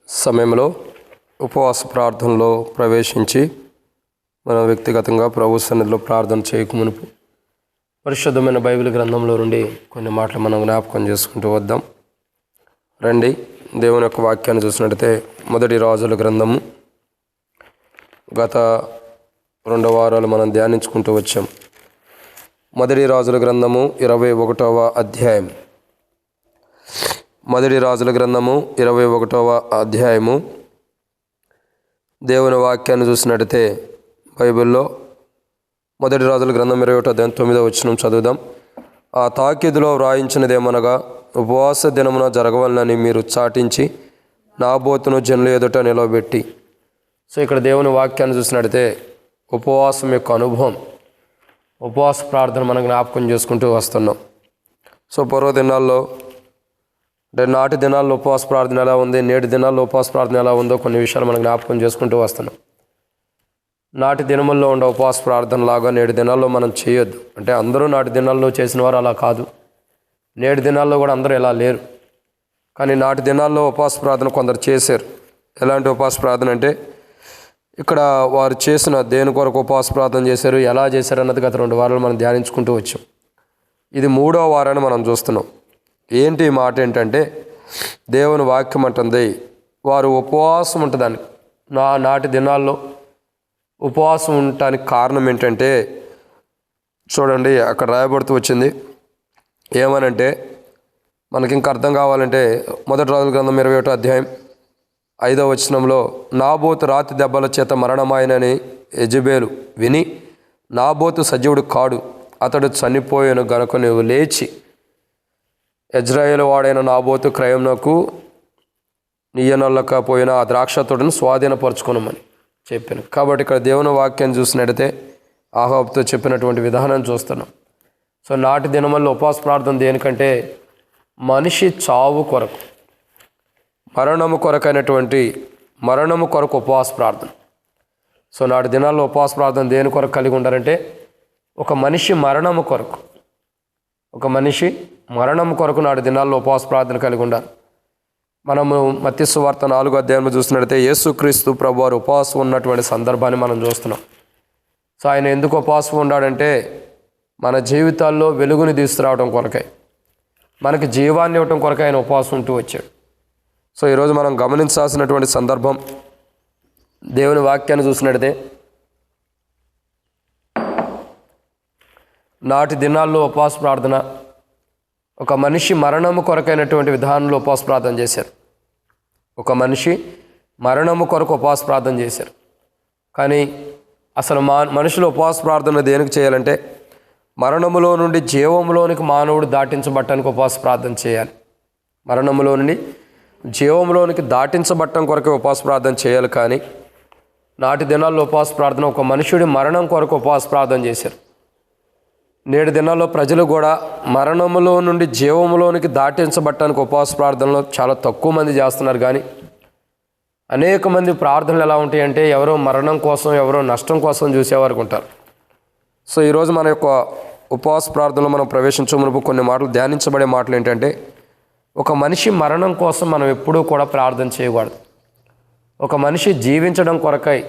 సమయంలో ఉపవాస ప్రార్థనలో ప్రవేశించి మనం వ్యక్తిగతంగా ప్రభు సన్నిధిలో ప్రార్థన చేయకమునుపు పరిశుద్ధమైన బైబిల్ గ్రంథంలో నుండి కొన్ని మాటలు మనం జ్ఞాపకం చేసుకుంటూ వద్దాం. రండి, దేవుని యొక్క వాక్యాన్ని చూసినట్టయితే మొదటి రాజుల గ్రంథము గత 2 వారాలు మనం ధ్యానించుకుంటూ వచ్చాం. మొదటి రాజుల గ్రంథము 21వ అధ్యాయం. మొదటి రాజుల గ్రంథము 21వ అధ్యాయము. దేవుని వాక్యాన్ని చూసినట్టయితే బైబిల్లో మొదటి రాజుల గ్రంథం 21వ అధ్యాయం 9వ వచనం చదువుదాం. ఆ తాకీదులో వ్రాయించినదేమనగా, ఉపవాస దినమున జరగవలనని మీరు చాటించి నాబోతును జనుల ఎదుట నిలవబెట్టి. సో ఇక్కడ దేవుని వాక్యాన్ని చూసినట్టయితే ఉపవాసం యొక్క అనుభవం, ఉపవాస ప్రార్థన మనం జ్ఞాపకం చేసుకుంటూ వస్తున్నాం. సో పూర్వ దినాల్లో అంటే నాటి దినాల్లో ఉపవాస ప్రార్థన ఎలా ఉంది, నేటి దినాల్లో ఉపవాస ప్రార్థన ఎలా ఉందో కొన్ని విషయాలు మనం జ్ఞాపకం చేసుకుంటూ వస్తున్నాం. నాటి దినముల్లో ఉండే ఉపవాస ప్రార్థన లాగా నేటి దినాల్లో మనం చేయొద్దు. అంటే అందరూ నాటి దినాల్లో చేసిన వారు అలా కాదు, నేటి దినాల్లో కూడా అందరూ ఎలా లేరు. కానీ నాటి దినాల్లో ఉపవాస ప్రార్థన కొందరు చేశారు. ఎలాంటి ఉపవాస ప్రార్థన అంటే, ఇక్కడ వారు చేసిన దేని కొరకు ఉపవాస ప్రార్థన చేశారు, ఎలా చేశారు అన్నది గత 2 వారాలు మనం ధ్యానించుకుంటూ వచ్చాం. ఇది 3వ వారాన్ని మనం చూస్తున్నాం. ఏంటి ఈ మాట ఏంటంటే, దేవుని వాక్యం అంటుంది వారు ఉపవాసం ఉంటుందని. నాటి దినాల్లో ఉపవాసం ఉండటానికి కారణం ఏంటంటే, చూడండి అక్కడ రాయబడుతూ వచ్చింది. ఏమనంటే మనకి ఇంకా అర్థం కావాలంటే మొదటి రాజుల గ్రంథం 21వ అధ్యాయం 5వ వచనంలో, నాబోతు రాతి దెబ్బల చేత మరణమాయనని యెజెబెలు విని, నాబోతు సజీవుడు కాడు, అతడు చనిపోయాను గనుక నువ్వు లేచి యెజ్రెయేలు వాడైన నాబోతు క్రయమునకు నీయనొల్లకపోయిన ఆ ద్రాక్ష తోటను స్వాధీనపరచుకున్నామని చెప్పాను. కాబట్టి ఇక్కడ దేవుని వాక్యాన్ని చూసినట్టయితే ఆహాబుతో చెప్పినటువంటి విధానం చూస్తున్నాం. సో నాటి దినమల్లో ఉపవాస ప్రార్థన దేనికంటే, మనిషి చావు కొరకు, మరణము కొరకు ఉపవాస ప్రార్థన. సో నాటి దినాల్లో ఉపవాస ప్రార్థన దేని కొరకు కలిగి ఉండాలంటే, ఒక మనిషి మరణము కొరకు నాటి దినాల్లో ఉపవాస ప్రార్థన కలిగి ఉండాలి. మనము మత్తయి సువార్త 4వ అధ్యాయంలో చూసినట్లయితే యేసుక్రీస్తు ప్రభువారు ఉపవాసం ఉన్నటువంటి సందర్భాన్ని మనం చూస్తున్నాం. సో ఆయన ఎందుకు ఉపవాసం ఉన్నాడంటే, మన జీవితాల్లో వెలుగుని తీసుకురావడం కొరకై, మనకి జీవాన్ని ఇవ్వటం కొరకై ఆయన ఉపవాసం ఉంటూ వచ్చాడు. సో ఈరోజు మనం గమనించాల్సినటువంటి సందర్భం, దేవుని వాక్యాన్ని చూసినట్టయితే నాటి దినాల్లో ఉపవాస ప్రార్థన, ఒక మనిషి మరణము కొరకైనటువంటి విధానంలో ఉపవాస ప్రార్థన చేశారు. ఒక మనిషి మరణము కొరకు ఉపవాస ప్రార్థన చేశారు. కానీ అసలు మనుషులు ఉపవాస ప్రార్థన దేనికి చేయాలంటే, మరణములో నుండి జీవములోనికి మానవుడు దాటించబట్టడానికి ఉపవాస ప్రార్థన చేయాలి. మరణములో నుండి జీవంలోనికి దాటించబట్టం కొరకే ఉపవాస ప్రార్థన చేయాలి. కానీ నాటి దినాల్లో ఉపవాస ప్రార్థన ఒక మనుషుడి మరణం కొరకు ఉపవాస ప్రార్థన చేశారు. నేటి దినాల్లో ప్రజలు కూడా మరణములో నుండి జీవములోనికి దాటించబట్టడానికి ఉపవాస ప్రార్థనలో చాలా తక్కువ మంది చేస్తున్నారు. కానీ అనేక మంది ప్రార్థనలు ఎలా ఉంటాయంటే, ఎవరో మరణం కోసం, ఎవరో నష్టం కోసం చూసేవారికి ఉంటారు. సో ఈరోజు మన యొక్క ఉపవాస ప్రార్థనలో మనం ప్రవేశించే మునుపు కొన్ని మాటలు, ధ్యానించబడే మాటలు ఏంటంటే, ఒక మనిషి మరణం కోసం మనం ఎప్పుడూ కూడా ప్రార్థన చేయకూడదు. ఒక మనిషి జీవించడం కొరకై,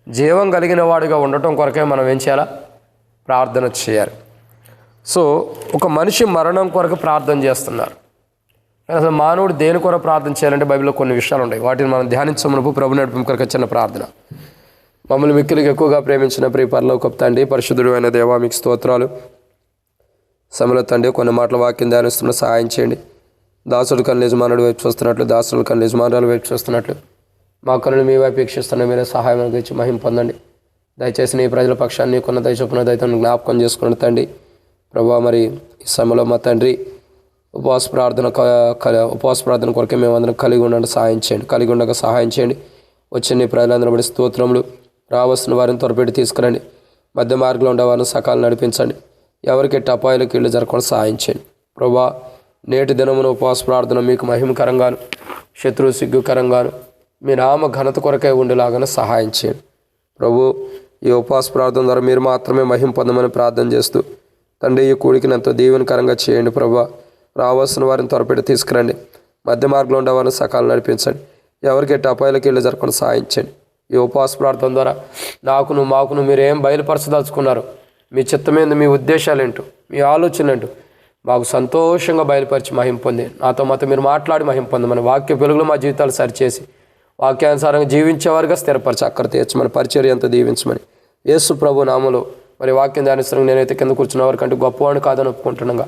జీవం కలిగిన వాడిగా ఉండటం కొరకై మనం ఏం చేయాలా? ప్రార్థన చేయాలి. సో ఒక మనిషి మరణం కొరకు ప్రార్థన చేస్తున్నారు. అసలు మానవుడు దేని కొరకు ప్రార్థన చేయాలంటే బైబిల్లో కొన్ని విషయాలు ఉన్నాయి. వాటిని మనం ధ్యానించమునపు ప్రభు నడిపింపు కొరకు చిన్న ప్రార్థన. మమ్మల్ని మిక్కిలిగా ఎక్కువగా ప్రేమించిన ప్రియ పరలోకపు తండ్రి, పరిశుద్ధుడు అయిన దేవా, మీకు స్తోత్రాలు. సమయంలో తండ్రి కొన్ని మాటల వాక్యం ధ్యానిస్తున్న సహాయం చేయండి. దాసుడు కన్ను యజమానుడు వైపు చూస్తున్నట్లు, దాసుడు కన్ను యజమానుల వైపు చూస్తున్నట్లు మా కన్నులు మీ వైపు వీక్షిస్తున్న మీరే సహాయం ఇచ్చి మహిమ పొందండి. దయచేసి నీ ప్రజల పక్షాన్ని నీకున్న దయచొప్పున దయతో జ్ఞాపకం చేసుకున్న తండ్రి ప్రభా, మరి ఈ సమయంలో మా తండ్రి ఉపవాస ప్రార్థన కొరకే మేమందరం కలిగి ఉండగా సహాయం చేయండి. వచ్చిన నీ ప్రజలందరూ బట్టి స్తోత్రములు. రావాల్సిన వారిని త్వరపెట్టి తీసుకురండి. మధ్య మార్గంలో ఉండే వారిని సకాలం నడిపించండి. ఎవరికి అపాయాలకు ఇళ్ళు జరగకుండా సహాయం చేయండి. ప్రభా, నేటి దినమున ఉపవాస ప్రార్థన మీకు మహిమకరంగాను, శత్రువు సిగ్గుకరంగాను, మీ నామ ఘనత కొరకై ఉండేలాగానే సహాయం చేయండి. ప్రభు, ఈ ఉపవాస ప్రార్థన ద్వారా మీరు మాత్రమే మహిమ పొందమని ప్రార్థన చేస్తూ తండ్రి, ఈ కూడికిని ఎంతో దీవెనకరంగా చేయండి. ప్రభు, రావాల్సిన వారిని త్వరపెట్టి తీసుకురండి. మధ్య మార్గంలో ఉండే వారిని సకాలం నడిపించండి. ఎవరికి ఎట్టి అపాయాలకి వెళ్ళి జరగకుండా సాయించండి. ఈ ఉపవాస ప్రార్థన ద్వారా మాకును మీరు ఏం బయలుపరచదలుచుకున్నారు, మీ చిత్తమేంది, మీ ఉద్దేశాలు ఏంటో, మీ ఆలోచన ఏంటో మాకు సంతోషంగా బయలుపరిచి మహిమ పొంది, మాతో మీరు మాట్లాడి మహిమ పొంది, మన వాక్య వెలుగులో మా జీవితాలు సరిచేసి వాక్యానుసారంగా జీవించేవారుగా స్థిరపరిచి అక్కడ తీర్చమని, పరిచర్య అంతా దీవించమని యేసు ప్రభు నామములో మరి వాక్యం ధ్యానిస్తున్నాను. నేనైతే కింద కూర్చున్న వారికంటే గొప్పవాడిని కాదని ఒప్పుకుంటున్నాగా,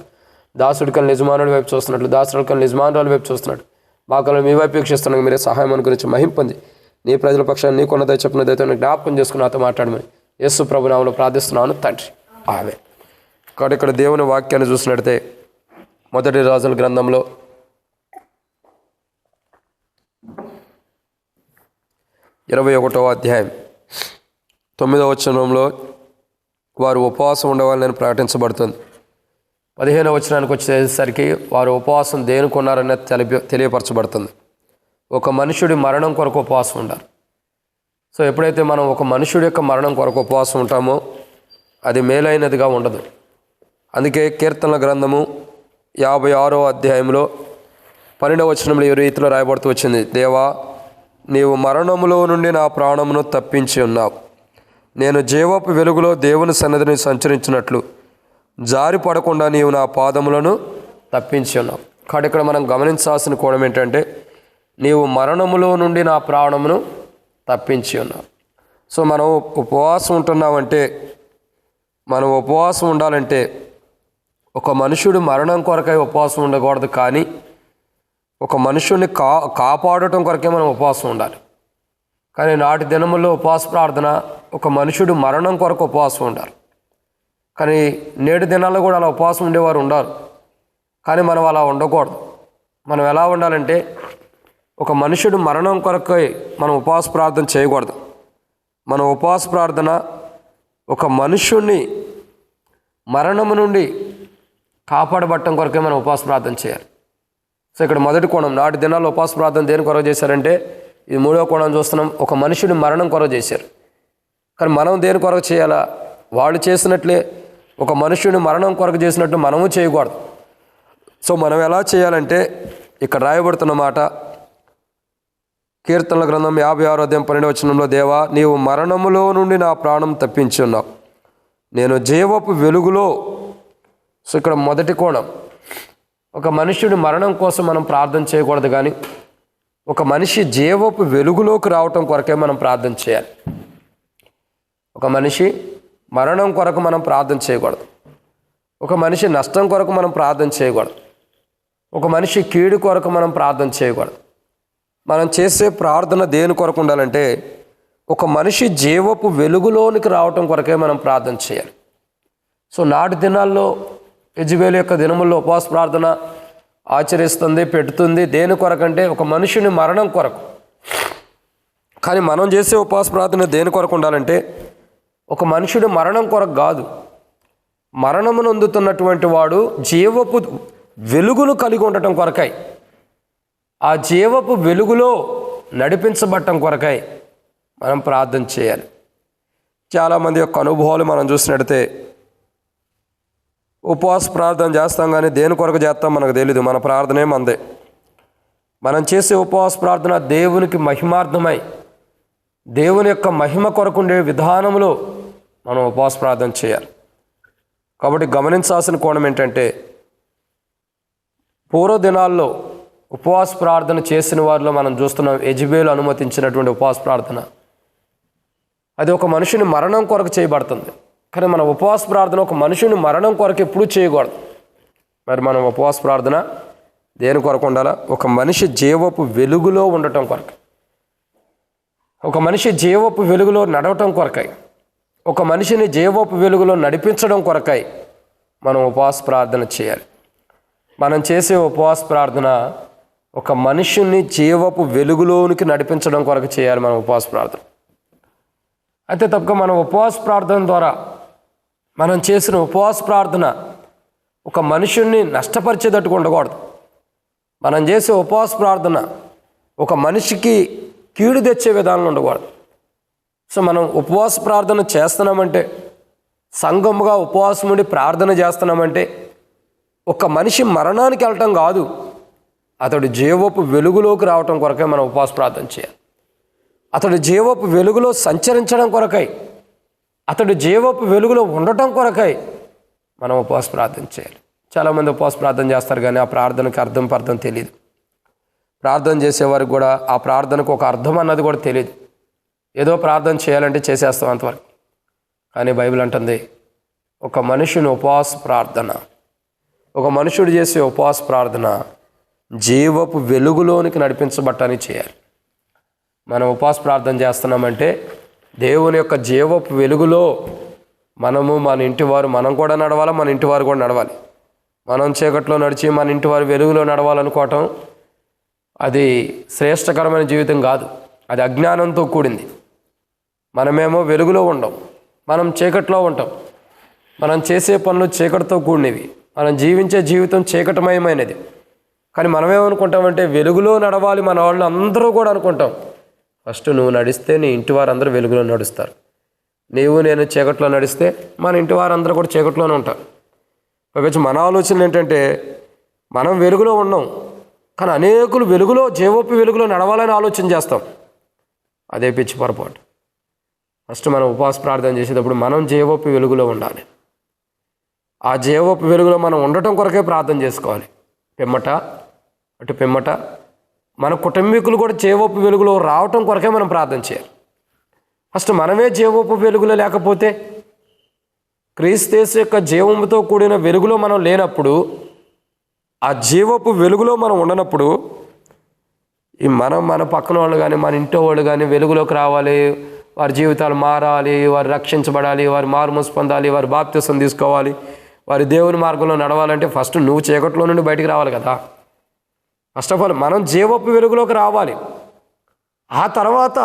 దాసుడి కన్నా యజమానుడి వైపు చూస్తున్నట్లు, దాసుడి కన్నా యజమానురాల వైపు చూస్తున్నాడు, మా కన్నా మీ వైపు వీక్షిస్తున్నాను. మీరే సహాయం అనుగురించి మహిమ పొంది, నీ ప్రజల పక్షాన్ని నీకున్నదే చెప్పినదైతే జ్ఞాపకం చేసుకుని నాతో మాట్లాడమని యేసు ప్రభు నామములో ప్రార్థిస్తున్నాను తండ్రి, ఆమేన్. కాబట్టి ఇక్కడ దేవుని వాక్యాన్ని చూసినట్లయితే మొదటి రాజుల గ్రంథంలో 21వ అధ్యాయం 9వ వచనంలో వారు ఉపవాసం ఉండవాలని ప్రకటించబడుతుంది. 15వ వచనానికి వచ్చేసరికి వారు ఉపవాసం దేనికి ఉన్నారనేది తెలియపరచబడుతుంది. ఒక మనుషుడి మరణం కొరకు ఉపవాసం ఉండాలి. సో ఎప్పుడైతే మనం ఒక మనుషుడి యొక్క మరణం కొరకు ఉపవాసం ఉంటామో అది మేలైనదిగా ఉండదు. అందుకే కీర్తనల గ్రంథము 56వ అధ్యాయంలో 12వ వచనంలో ఈ రీతిలో రాయబడుతూ వచ్చింది, దేవా నీవు మరణములో నుండి నా ప్రాణమును తప్పించి ఉన్నావు, నేను జీవపు వెలుగులో దేవుని సన్నిధిని సంచరించినట్లు జారి పడకుండా నీవు నా పాదములను తప్పించి ఉన్నావు. కాబట్టి ఇక్కడ మనం గమనించాల్సిన కోణం ఏంటంటే, నీవు మరణములో నుండి నా ప్రాణమును తప్పించి ఉన్నావు. సో మనం ఉపవాసం ఉంటున్నామంటే, మనం ఉపవాసం ఉండాలంటే ఒక మనుషుడు మరణం కొరకై ఉపవాసం ఉండకూడదు, కానీ ఒక మనుషుడిని కాపాడటం కొరకే మనం ఉపవాసం ఉండాలి. కానీ నాటి దినముల్లో ఉపవాస ప్రార్థన ఒక మనుషుడు మరణం కొరకు ఉపవాసం ఉండాలి. కానీ నేటి దినాల్లో కూడా అలా ఉపవాసం ఉండేవారు ఉండాలి. కానీ మనం అలా ఉండకూడదు. మనం ఎలా ఉండాలంటే, ఒక మనుషుడు మరణం కొరకై మనం ఉపవాస ప్రార్థన చేయకూడదు. మన ఉపవాస ప్రార్థన ఒక మనుషుణ్ణి మరణము నుండి కాపాడబట్టం కొరకే మనం ఉపవాస ప్రార్థన చేయాలి. సో ఇక్కడ మొదటి కోణం, నాటి దినాల్లో ఉపవాస ప్రార్థన దేని కొరకు చేశారంటే, ఇది మూడవ కోణం చూస్తున్నాం, ఒక మనుషుని మరణం కొరకు చేశారు. కానీ మనం దేని కొరకు చేయాలా? వాళ్ళు చేసినట్లే ఒక మనుషుని మరణం కొరకు చేసినట్టు మనము చేయకూడదు. సో మనం ఎలా చేయాలంటే, ఇక్కడ రాయబడుతున్న మాట కీర్తనల గ్రంథం 56వ అధ్యాయం 12వ వచనంలో, దేవా నీవు మరణములో నుండి నా ప్రాణం తప్పించి ఉన్నావు, నేను జీవపు వెలుగులో. సో ఇక్కడ మొదటి కోణం, ఒక మనుష్యుడి మరణం కోసం మనం ప్రార్థన చేయకూడదు, కానీ ఒక మనిషి జీవపు వెలుగులోకి రావటం కొరకే మనం ప్రార్థన చేయాలి. ఒక మనిషి మరణం కొరకు మనం ప్రార్థన చేయకూడదు. ఒక మనిషి నష్టం కొరకు మనం ప్రార్థన చేయకూడదు. ఒక మనిషి కీడు కొరకు మనం ప్రార్థన చేయకూడదు. మనం చేసే ప్రార్థన దేని కొరకు ఉండాలంటే, ఒక మనిషి జీవపు వెలుగులోనికి రావటం కొరకే మనం ప్రార్థన చేయాలి. సో నాటి దినాల్లో యెజబెలు యొక్క దినముల్లో ఉపవాస ప్రార్థన ఆచరిస్తుంది, పెడుతుంది. దేని కొరకంటే ఒక మనుషుని మరణం కొరకు. కానీ మనం చేసే ఉపవాస ప్రార్థన దేని కొరకు ఉండాలంటే, ఒక మనుషుడి మరణం కొరకు కాదు, మరణమును అందుతున్నటువంటి వాడు జీవపు వెలుగును కలిగి ఉండటం కొరకై, ఆ జీవపు వెలుగులో నడిపించబడటం కొరకై మనం ప్రార్థన చేయాలి. చాలామంది యొక్క అనుభవాలు మనం చూసినట్టయితే, ఉపవాస ప్రార్థన చేస్తాం కానీ దేని కొరకు చేస్తాం మనకు తెలీదు. మన ప్రార్థనే మందే. మనం చేసే ఉపవాస ప్రార్థన దేవునికి మహిమార్థమై, దేవుని యొక్క మహిమ కొరకు ఉండే విధానంలో మనం ఉపవాస ప్రార్థన చేయాలి. కాబట్టి గమనించాల్సిన కోణం ఏంటంటే, పూర్వ దినాల్లో ఉపవాస ప్రార్థన చేసిన వారిలో మనం చూస్తున్నాం, యెజబెలు అనుమతించినటువంటి ఉపవాస ప్రార్థన అది ఒక మనుషుని మరణం కొరకు చేయబడుతుంది. కానీ మన ఉపవాస ప్రార్థన ఒక మనుషుని మరణం కొరకు ఎప్పుడూ చేయకూడదు. మరి మనం ఉపవాస ప్రార్థన దేని కొరకు ఉండాలా? ఒక మనిషి జీవపు వెలుగులో ఉండటం కొరకు, ఒక మనిషి జీవపు వెలుగులో నడవటం కొరకై, ఒక మనిషిని జీవపు వెలుగులో నడిపించడం కొరకై మనం ఉపవాస ప్రార్థన చేయాలి. మనం చేసే ఉపవాస ప్రార్థన ఒక మనిషిని జీవపు వెలుగులోనికి నడిపించడం కొరకు చేయాలి మనం ఉపవాస ప్రార్థన. అయితే తప్పక మనం ఉపవాస ప్రార్థన ద్వారా మనం చేసిన ఉపవాస ప్రార్థన ఒక మనుషుణ్ణి నష్టపరిచేటట్టుగా ఉండకూడదు. మనం చేసే ఉపవాస ప్రార్థన ఒక మనిషికి కీడు తెచ్చే విధానంలో ఉండకూడదు. సో మనం ఉపవాస ప్రార్థన చేస్తున్నామంటే, సంఘముగా ఉపవాసం ఉండి ప్రార్థన చేస్తున్నామంటే ఒక మనిషి మరణానికి వెళ్ళటం కాదు, అతడు జీవపు వెలుగులోకి రావటం కొరకై మనం ఉపవాస ప్రార్థన చేయాలి. అతడు జీవపు వెలుగులో సంచరించడం కొరకై, అతడు జీవపు వెలుగులో ఉండటం కొరకై మనం ఉపవాస ప్రార్థన చేయాలి. చాలామంది ఉపవాస ప్రార్థన చేస్తారు కానీ ఆ ప్రార్థనకి అర్థం తెలియదు. ప్రార్థన చేసేవారికి కూడా ఆ ప్రార్థనకు ఒక అర్థం అన్నది కూడా తెలియదు. ఏదో ప్రార్థన చేయాలంటే చేసేస్తాం అంతవరకు. కానీ బైబిల్ అంటుంది, ఒక మనుషుని ఉపవాస ప్రార్థన, ఒక మనుషుడు చేసే ఉపవాస ప్రార్థన జీవపు వెలుగులోనికి నడిపించబట్టానికి చేయాలి. మనం ఉపవాస ప్రార్థన చేస్తున్నామంటే దేవుని యొక్క జీవపు వెలుగులో మనము, మన ఇంటివారు, మనం కూడా నడవాలి, మన ఇంటివారు కూడా నడవాలి. మనం చీకట్లో నడిచి మన ఇంటివారు వెలుగులో నడవాలనుకోవటం అది శ్రేష్టకరమైన జీవితం కాదు, అది అజ్ఞానంతో కూడింది. మనమేమో వెలుగులో ఉండం, మనం చీకట్లో ఉంటాం. మనం చేసే పనులు చీకటితో కూడినవి, మనం జీవించే జీవితం చీకటమయమైనది. కానీ మనమేమనుకుంటామంటే వెలుగులో నడవాలి మన వాళ్ళు అందరూ కూడా అనుకుంటాం. ఫస్ట్ నువ్వు నడిస్తే నీ ఇంటి వారందరూ వెలుగులో నడుస్తారు. నీవు నేను చీకట్లో నడిస్తే మన ఇంటి వారందరూ కూడా చీకట్లోనే ఉంటారు. పైగా మన ఆలోచన ఏంటంటే మనం వెలుగులో ఉన్నాం, కానీ అనేకులు వెలుగులో, జీవపు వెలుగులో నడవాలని ఆలోచన చేస్తాం. అదే పిచ్చి పొరపాటు. ఫస్ట్ మనం ఉపవాస ప్రార్థన చేసేటప్పుడు మనం జీవపు వెలుగులో ఉండాలి. ఆ జీవపు వెలుగులో మనం ఉండటం కొరకే ప్రార్థన చేసుకోవాలి. పిమ్మట మన కుటుంబీకులు కూడా జీవపు వెలుగులో రావటం కొరకే మనం ప్రార్థన చేయాలి. ఫస్ట్ మనమే జీవపు వెలుగులో లేకపోతే, క్రీస్తు యొక్క జీవముతో కూడిన వెలుగులో మనం లేనప్పుడు, ఆ జీవపు వెలుగులో మనం ఉండనప్పుడు మన పక్కన వాళ్ళు కానీ మన ఇంట్లో వాళ్ళు కానీ వెలుగులోకి రావాలి, వారి జీవితాలు మారాలి, వారు రక్షించబడాలి, వారు మారుమనసు పొందాలి, వారు బాప్తిసం తీసుకోవాలి, వారి దేవుని మార్గంలో నడవాలంటే ఫస్ట్ నువ్వు చీకట్లో నుండి బయటికి రావాలి కదా. ఫస్ట్ ఆఫ్ ఆల్ మనం జీవపు వెలుగులోకి రావాలి. ఆ తర్వాత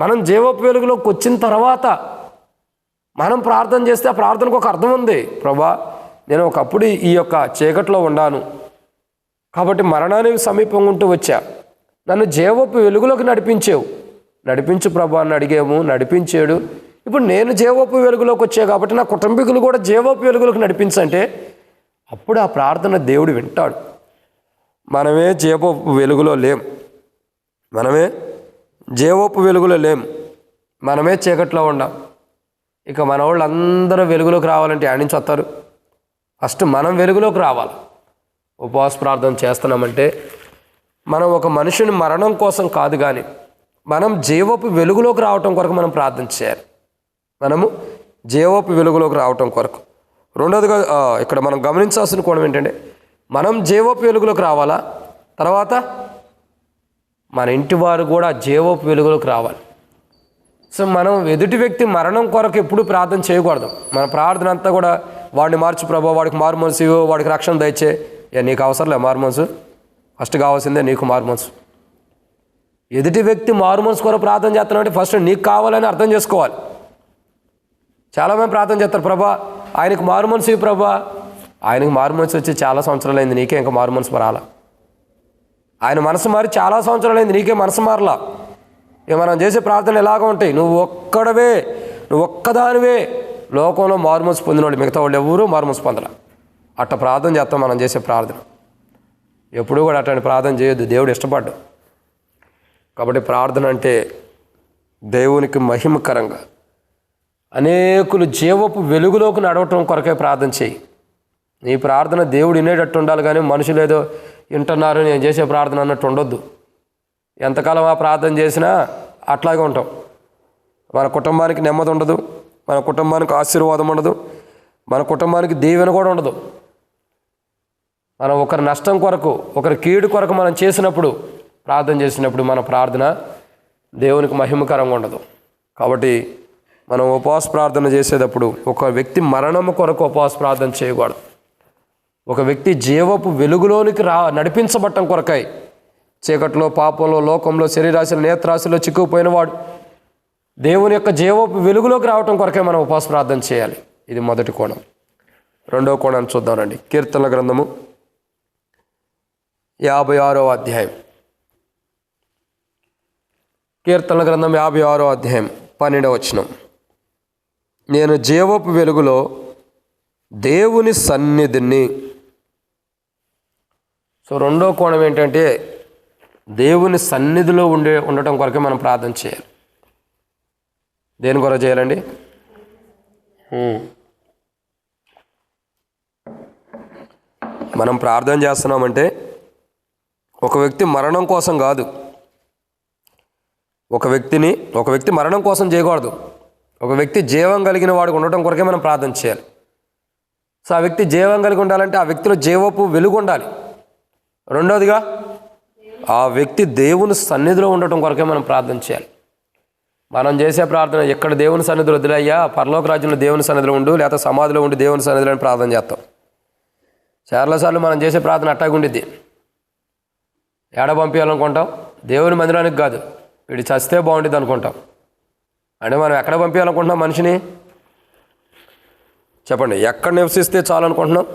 మనం జీవపు వెలుగులోకి వచ్చిన తర్వాత మనం ప్రార్థన చేస్తే ఆ ప్రార్థనకు ఒక అర్థం ఉంది. ప్రభా, నేను ఒకప్పుడు ఈ యొక్క చీకట్లో ఉన్నాను కాబట్టి మరణానికి సమీపంగా ఉంటూ వచ్చా, నన్ను జీవపు వెలుగులోకి నడిపించు ప్రభా అని అడిగాము, నడిపించాడు. ఇప్పుడు నేను జీవపు వెలుగులోకి వచ్చా కాబట్టి నా కుటుంబీకులు కూడా జీవపు వెలుగులోకి నడిపించంటే అప్పుడు ఆ ప్రార్థన దేవుడు వింటాడు. మనమే జీవపు వెలుగులో లేం, మనమే చీకట్లో ఉన్నాం. ఇక మన వాళ్ళు అందరూ వెలుగులోకి రావాలంటే ఆడి నుంచి వస్తారు? ఫస్ట్ మనం వెలుగులోకి రావాలి. ఉపవాస ప్రార్థన చేస్తున్నామంటే మనం ఒక మనిషిని మరణం కోసం కాదు, కానీ మనం జీవపు వెలుగులోకి రావటం కొరకు మనం ప్రార్థన చేయాలి. మనము జీవపు వెలుగులోకి రావటం కొరకు. రెండోదిగా ఇక్కడ మనం గమనించాల్సిన కోణం ఏంటంటే మనం జీవపు వెలుగులోకి రావాలా, తర్వాత మన ఇంటి వారు కూడా జీవపు వెలుగులోకి రావాలి. సో మనం ఎదుటి వ్యక్తి మరణం కొరకు ఎప్పుడు ప్రార్థన చేయకూడదు. మన ప్రార్థన అంతా కూడా వాడిని మార్చు ప్రభా, వాడికి మారుమనసు, వాడికి రక్షణ దయచే. నీకు అవసరం లే మారుమనసు, ఫస్ట్ కావాల్సిందే నీకు మారుమనసు. ఎదుటి వ్యక్తి మారుమనసు కొరకు ప్రార్థన చేస్తున్నామంటే ఫస్ట్ నీకు కావాలని అర్థం చేసుకోవాలి. చాలామంది ప్రార్థన చేస్తారు, ప్రభా ఆయనకు మారుమనసు ప్రభా. ఆయనకు మారుమనసు వచ్చి చాలా సంవత్సరాలైంది, నీకే ఇంకా మారుమనసు రాలా. ఆయన మనసు మారి చాలా సంవత్సరాలైంది, నీకే మనసు మారలా. ఇక మనం చేసే ప్రార్థనలు ఎలాగ ఉంటాయి? నువ్వు ఒక్కదానివే లోకంలో మారుమనసు పొందినవాడు, మిగతా వాళ్ళు ఎవరూ మారుమనసు పొందల. అట్ట ప్రార్థన చేస్తాం మనం చేసే ప్రార్థన. ఎప్పుడూ కూడా అట్లాంటి ప్రార్థన చేయొద్దు, దేవుడు ఇష్టపడ్డు. కాబట్టి ప్రార్థన అంటే దేవునికి మహిమకరంగా అనేకులు జీవపు వెలుగులోకి నడవటం కొరకే ప్రార్థన చేయి. నీ ప్రార్థన దేవుడు వినేటట్టు ఉండాలి, కానీ మనుషులు ఏదో వింటున్నారు నేను చేసే ప్రార్థన అన్నట్టు ఉండొద్దు. ఎంతకాలం ఆ ప్రార్థన చేసినా అట్లాగే ఉంటాం. మన కుటుంబానికి నెమ్మది ఉండదు, మన కుటుంబానికి ఆశీర్వాదం ఉండదు, మన కుటుంబానికి దీవెన కూడా ఉండదు. మనం ఒకరి నష్టం కొరకు, ఒకరి కీడు కొరకు మనం చేసినప్పుడు, ప్రార్థన చేసినప్పుడు మన ప్రార్థన దేవునికి మహిమకరంగా ఉండదు. కాబట్టి మనం ఉపవాస ప్రార్థన చేసేటప్పుడు ఒక వ్యక్తి మరణము కొరకు ఉపవాస ప్రార్థన చేయకూడదు. ఒక వ్యక్తి జీవపు వెలుగులోనికి నడిపించబట్టం కొరకై, చీకట్లో, పాపంలో, లోకంలో, శరీరాశిలో, నేత్రాశిలో చిక్కుపోయినవాడు దేవుని యొక్క జీవపు వెలుగులోకి రావటం కొరకే మనం ఉపవాస ప్రార్థన చేయాలి. ఇది మొదటి కోణం. రెండవ కోణాన్ని చూద్దామండి. కీర్తనల గ్రంథము 56వ అధ్యాయం. కీర్తనల గ్రంథం 56వ అధ్యాయం 12వ వచనం. నేను జీవపు వెలుగులో దేవుని సన్నిధిని సో రెండో కోణం ఏంటంటే దేవుని సన్నిధిలో ఉండటం కొరకే మనం ప్రార్థన చేయాలి. దేని కొరకు చేయాలండి? మనం ప్రార్థన చేస్తున్నామంటే ఒక వ్యక్తి మరణం కోసం కాదు. ఒక వ్యక్తి మరణం కోసం చేయకూడదు. ఒక వ్యక్తి జీవం కలిగిన వాడికి ఉండటం కొరకే మనం ప్రార్థన చేయాలి. సో ఆ వ్యక్తి జీవం కలిగి ఉండాలంటే ఆ వ్యక్తిలో జీవపు వెలుగు ఉండాలి. రెండవదిగా ఆ వ్యక్తి దేవుని సన్నిధిలో ఉండటం కొరకే మనం ప్రార్థన చేయాలి. మనం చేసే ప్రార్థన ఎక్కడ దేవుని సన్నిధిలో వదిలయ్యా, పరలోక రాజ్యంలో దేవుని సన్నిధిలో ఉండు, లేకపోతే సమాధిలో ఉండి దేవుని సన్నిధిలో ప్రార్థన చేస్తాం. చాలాసార్లు మనం చేసే ప్రార్థన అట్టాగా ఉండిద్ది. ఏడ పంపించాలనుకుంటాం? దేవుని మందిరానికి కాదు, వీడు చస్తే బాగుంటుంది అనుకుంటాం. అంటే మనం ఎక్కడ పంపించాలనుకుంటున్నాం మనిషిని? చెప్పండి, ఎక్కడ నివసిస్తే చాలు అనుకుంటున్నాం?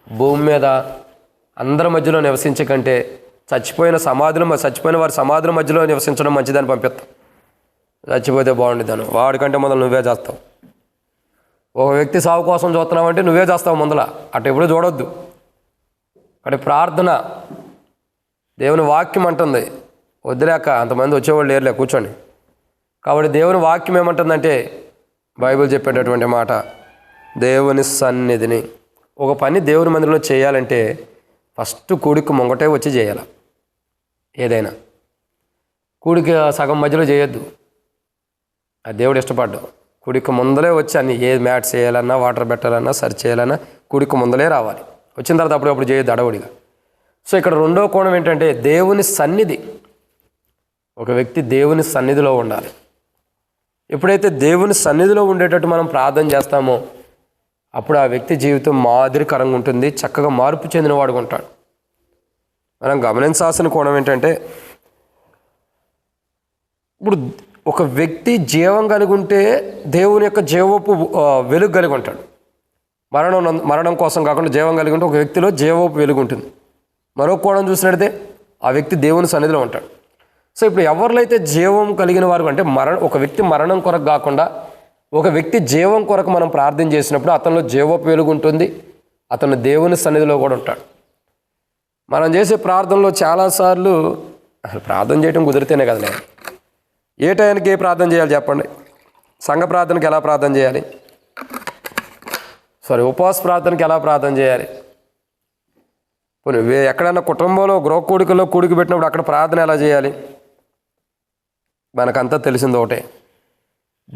భూమి మీద అందరి మధ్యలో నివసించే కంటే చచ్చిపోయిన వారి సమాధుల మధ్యలో నివసించడం మంచిదని పంపిస్తాం. చచ్చిపోతే బాగుండిద్దాను, వాడికంటే మొదలు నువ్వే చేస్తావు. ఒక వ్యక్తి సాగు కోసం చూస్తున్నావు అంటే నువ్వే చేస్తావు ముందల, అటు ఎప్పుడు చూడొద్దు. అక్కడ ప్రార్థన దేవుని వాక్యం అంటుంది, వద్దులేక అంతమంది వచ్చేవాళ్ళు లేరులే, కూర్చోండి. కాబట్టి దేవుని వాక్యం ఏమంటుందంటే, బైబిల్ చెప్పేటటువంటి మాట, దేవుని సన్నిధిని ఒక పని దేవుని మందిరంలో చేయాలంటే ఫస్ట్ కూడికి ముంగటే వచ్చి చేయాలి. ఏదైనా కూడికి సగం మధ్యలో చేయొద్దు, అది దేవుడు ఇష్టపడ్డు. కూడికి ముందలే వచ్చి అన్ని ఏ మ్యాట్స్ చేయాలన్నా, వాటర్ పెట్టాలన్నా, సర్చ్ చేయాలన్నా కూడికి ముందలే రావాలి. వచ్చిన తర్వాత అప్పుడప్పుడు చేయొద్దు అడవుడిగా. సో ఇక్కడ రెండో కోణం ఏంటంటే దేవుని సన్నిధి. ఒక వ్యక్తి దేవుని సన్నిధిలో ఉండాలి. ఎప్పుడైతే దేవుని సన్నిధిలో ఉండేటట్టు మనం ప్రార్థన చేస్తామో అప్పుడు ఆ వ్యక్తి జీవితం మాదిరికరంగా ఉంటుంది, చక్కగా మార్పు చెందినవాడుగా ఉంటాడు. మనం గమనించాల్సిన కోణం ఏంటంటే, ఇప్పుడు ఒక వ్యక్తి జీవం కలిగి ఉంటే దేవుని యొక్క జీవపు వెలుగు కలిగి ఉంటాడు. మరణం కోసం కాకుండా జీవం కలిగి ఉంటే ఒక వ్యక్తిలో జీవపు వెలుగు ఉంటుంది. మరో కోణం చూసినట్లయితే ఆ వ్యక్తి దేవుని సన్నిధిలో ఉంటాడు. సో ఇప్పుడు ఎవరిలో అయితే జీవం కలిగిన వారు అంటే ఒక వ్యక్తి మరణం కొరకు కాకుండా ఒక వ్యక్తి జీవం కొరకు మనం ప్రార్థన చేసినప్పుడు అతనిలో జీవపు వెలుగు ఉంటుంది, అతను దేవుని సన్నిధిలో కూడా ఉంటాడు. మనం చేసే ప్రార్థనలో చాలాసార్లు ప్రార్థన చేయడం కుదిరితేనే కదలే, ఏ టైంకి ఏ ప్రార్థన చేయాలి చెప్పండి? సంఘ ప్రార్థనకి ఎలా ప్రార్థన చేయాలి? ఉపవాస ప్రార్థనకి ఎలా ప్రార్థన చేయాలి? ఎక్కడైనా కుటుంబంలో గృహ కూడికల్లో కూడికి పెట్టినప్పుడు అక్కడ ప్రార్థన ఎలా చేయాలి? మనకంతా తెలిసింది ఒకటే,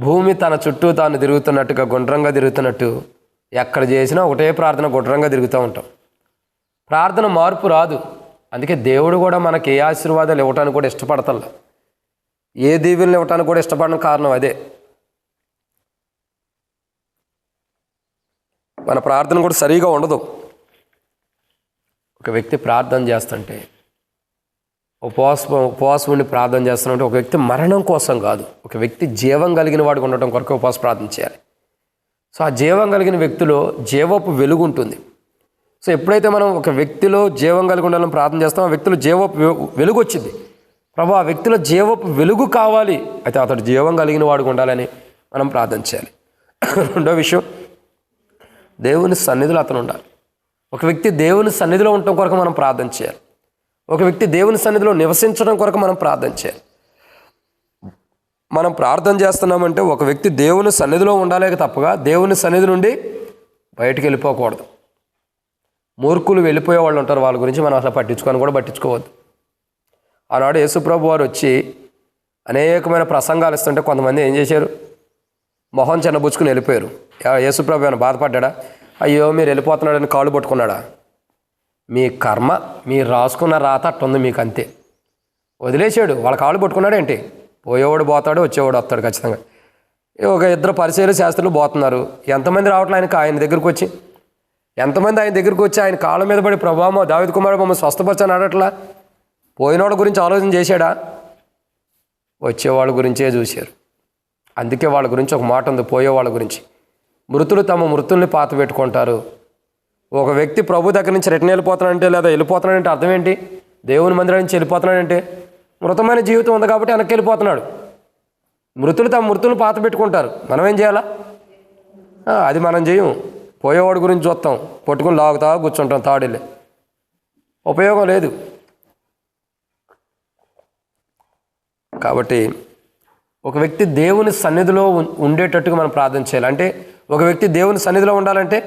భూమి తన చుట్టూ తాను తిరుగుతున్నట్టుగా గుండ్రంగా తిరుగుతున్నట్టు ఎక్కడ చేసినా ఒకటే ప్రార్థన గుండ్రంగా తిరుగుతూ ఉంటాం. ప్రార్థన మార్పు రాదు. అందుకే దేవుడు కూడా మనకి ఏ ఆశీర్వాదాలు ఇవ్వటానికి కూడా ఇష్టపడతల్లా, ఏ దీవెనలు ఇవ్వటానికి కూడా ఇష్టపడడం కారణం అదే. మన ప్రార్థన కూడా సరిగా ఉండదు. ఒక వ్యక్తి ప్రార్థన చేస్తుంటే ఉపవాసం ఉండి ప్రార్థన చేస్తున్నట్టు ఒక వ్యక్తి మరణం కోసం కాదు, ఒక వ్యక్తి జీవం కలిగిన వాడికి ఉండటం కొరకు ఉపవాస ప్రార్థన చేయాలి. సో ఆ జీవం కలిగిన వ్యక్తిలో జీవపు వెలుగు ఉంటుంది. సో ఎప్పుడైతే మనం ఒక వ్యక్తిలో జీవం కలిగి ఉండాలని ప్రార్థన చేస్తాం, ఆ వ్యక్తిలో జీవపు వెలుగు వచ్చింది. ప్రభు ఆ వ్యక్తిలో జీవపు వెలుగు కావాలి, అయితే అతడు జీవం కలిగిన వాడికి ఉండాలని మనం ప్రార్థన చేయాలి. రెండో విషయం, దేవుని సన్నిధిలో అతను ఉండాలి. ఒక వ్యక్తి దేవుని సన్నిధిలో ఉండటం కొరకు మనం ప్రార్థన చేయాలి. ఒక వ్యక్తి దేవుని సన్నిధిలో నివసించడం కొరకు మనం ప్రార్థన చేయాలి. మనం ప్రార్థన చేస్తున్నామంటే ఒక వ్యక్తి దేవుని సన్నిధిలో ఉండాలే తప్పగా దేవుని సన్నిధి నుండి బయటికి వెళ్ళిపోకూడదు. మూర్ఖులు వెళ్ళిపోయే వాళ్ళు ఉంటారు, వాళ్ళ గురించి మనం అసలు పట్టించుకోవద్దు. ఆనాడు యేసుప్రభు వారు వచ్చి అనేకమైన ప్రసంగాలు ఇస్తుంటే కొంతమంది ఏం చేశారు? మొహం చిన్నబుచ్చుకుని వెళ్ళిపోయారు. యేసుప్రభు ఏమైనా బాధపడ్డా? అయ్యో మీరు వెళ్ళిపోతున్నాడని కాళ్ళు పట్టుకున్నాడా? మీ కర్మ, మీరు రాసుకున్న రాత అట్టుంది, మీకు అంతే. వదిలేసాడు, వాళ్ళ కాళ్ళు పట్టుకున్నాడేంటి? పోయేవాడు పోతాడు, వచ్చేవాడు వస్తాడు ఖచ్చితంగా. ఒక ఇద్దరు పరిచయాలు శాస్త్రులు పోతున్నారు. ఎంతమంది రావట్లే ఆయన దగ్గరికి వచ్చి? ఎంతమంది ఆయన దగ్గరికి వచ్చి ఆయన కాళ్ళ మీద పడి ప్రభావం దావీదు కుమారుడు మమ్మల్ని స్వస్థపరచని అడట్లా? పోయినోళ్ళ గురించి ఆలోచన చేశాడా? వచ్చేవాళ్ళ గురించే చూశారు. అందుకే వాళ్ళ గురించి ఒక మాట ఉంది, పోయేవాళ్ళ గురించి. మృతులు తమ మృతుల్ని పాత పెట్టుకుంటారు. ఒక వ్యక్తి ప్రభు దగ్గర నుంచి రిటర్న్ వెళ్ళిపోతున్నాడంటే లేదా వెళ్ళిపోతున్నాడంటే అర్థం ఏంటి? దేవుని మందిరం నుంచి వెళ్ళిపోతున్నాడంటే మృతమైన జీవితం ఉంది కాబట్టి వెనక్కి వెళ్ళిపోతున్నాడు. మృతులు తమ మృతులను పాత పెట్టుకుంటారు. మనం ఏం చేయాలా? అది మనం చేయం. పోయేవాడి గురించి చూస్తాం, పట్టుకుని లాగుతా కూర్చుంటాం తాడిల్లి, ఉపయోగం లేదు. కాబట్టి ఒక వ్యక్తి దేవుని సన్నిధిలో ఉండేటట్టుగా మనం ప్రార్థన చేయాలి. అంటే ఒక వ్యక్తి దేవుని సన్నిధిలో ఉండాలంటే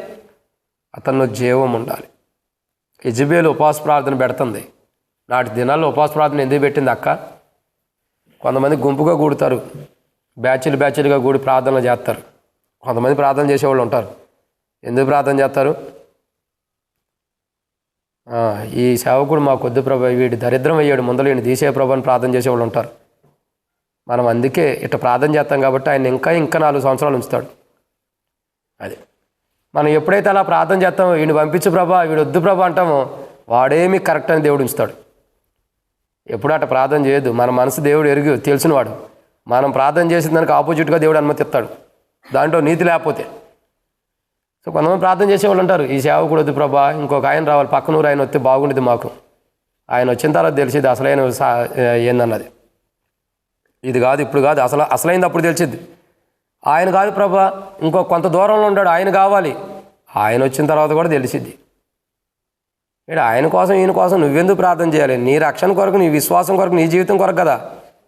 అతనిలో జీవం ఉండాలి. యెజబెలు ఉపవాస ప్రార్థన పెడుతుంది. నాటి దినాల్లో ఉపవాస ప్రార్థన ఎందుకు పెట్టింది అక్క? కొంతమంది గుంపుగా కూడతారు, బ్యాచ్లుగా కూడి ప్రార్థనలు చేస్తారు. కొంతమంది ప్రార్థన చేసేవాళ్ళు ఉంటారు. ఎందుకు ప్రార్థన చేస్తారు? ఈ సేవకుడు మా కొద్ది ప్రభు, వీడి దరిద్రం అయ్యాడు, ముందర వీడిని తీసే ప్రభు అని ప్రార్థన చేసేవాళ్ళు ఉంటారు. మనం అందుకే ఇట్లా ప్రార్థన చేస్తాం కాబట్టి ఆయన ఇంకా 4 సంవత్సరాలు ఉంచుతాడు. అది మనం ఎప్పుడైతే అలా ప్రార్థన చేస్తామో, వీడిని పంపించు ప్రభా, వీడు వద్దు ప్రభా అంటామో, వాడేమీ కరెక్ట్ అని దేవుడు ఉంచుతాడు. ఎప్పుడు అట్లా ప్రార్థన చేయొద్దు. మన మనసు దేవుడు తెలిసినవాడు. మనం ప్రార్థన చేసిన దానికి ఆపోజిట్గా దేవుడు అనుమతిస్తాడు, దాంట్లో నీతి లేకపోతే. సో కొంతమంది ప్రార్థన చేసేవాళ్ళు ఉంటారు, ఈ సేవకుడు వద్దు ప్రభా, ఇంకొక ఆయన రావాలి, పక్కనూరు ఆయన వస్తే బాగుండేది మాకు. ఆయన వచ్చిన తర్వాత తెలిసింది అసలైన ఏందన్నది. ఇది కాదు, ఇప్పుడు కాదు, అసలైంది అప్పుడు తెలిసింది. ఆయన కాదు ప్రభా, ఇంకో కొంత దూరంలో ఉంటాడు, ఆయన కావాలి. ఆయన వచ్చిన తర్వాత కూడా తెలిసిద్ది. ఇక్కడ ఆయన కోసం ఈయన కోసం నువ్వెందుకు ప్రార్థన చేయాలి? నీ రక్షణ కొరకు, నీ విశ్వాసం కొరకు, నీ జీవితం కొరకు కదా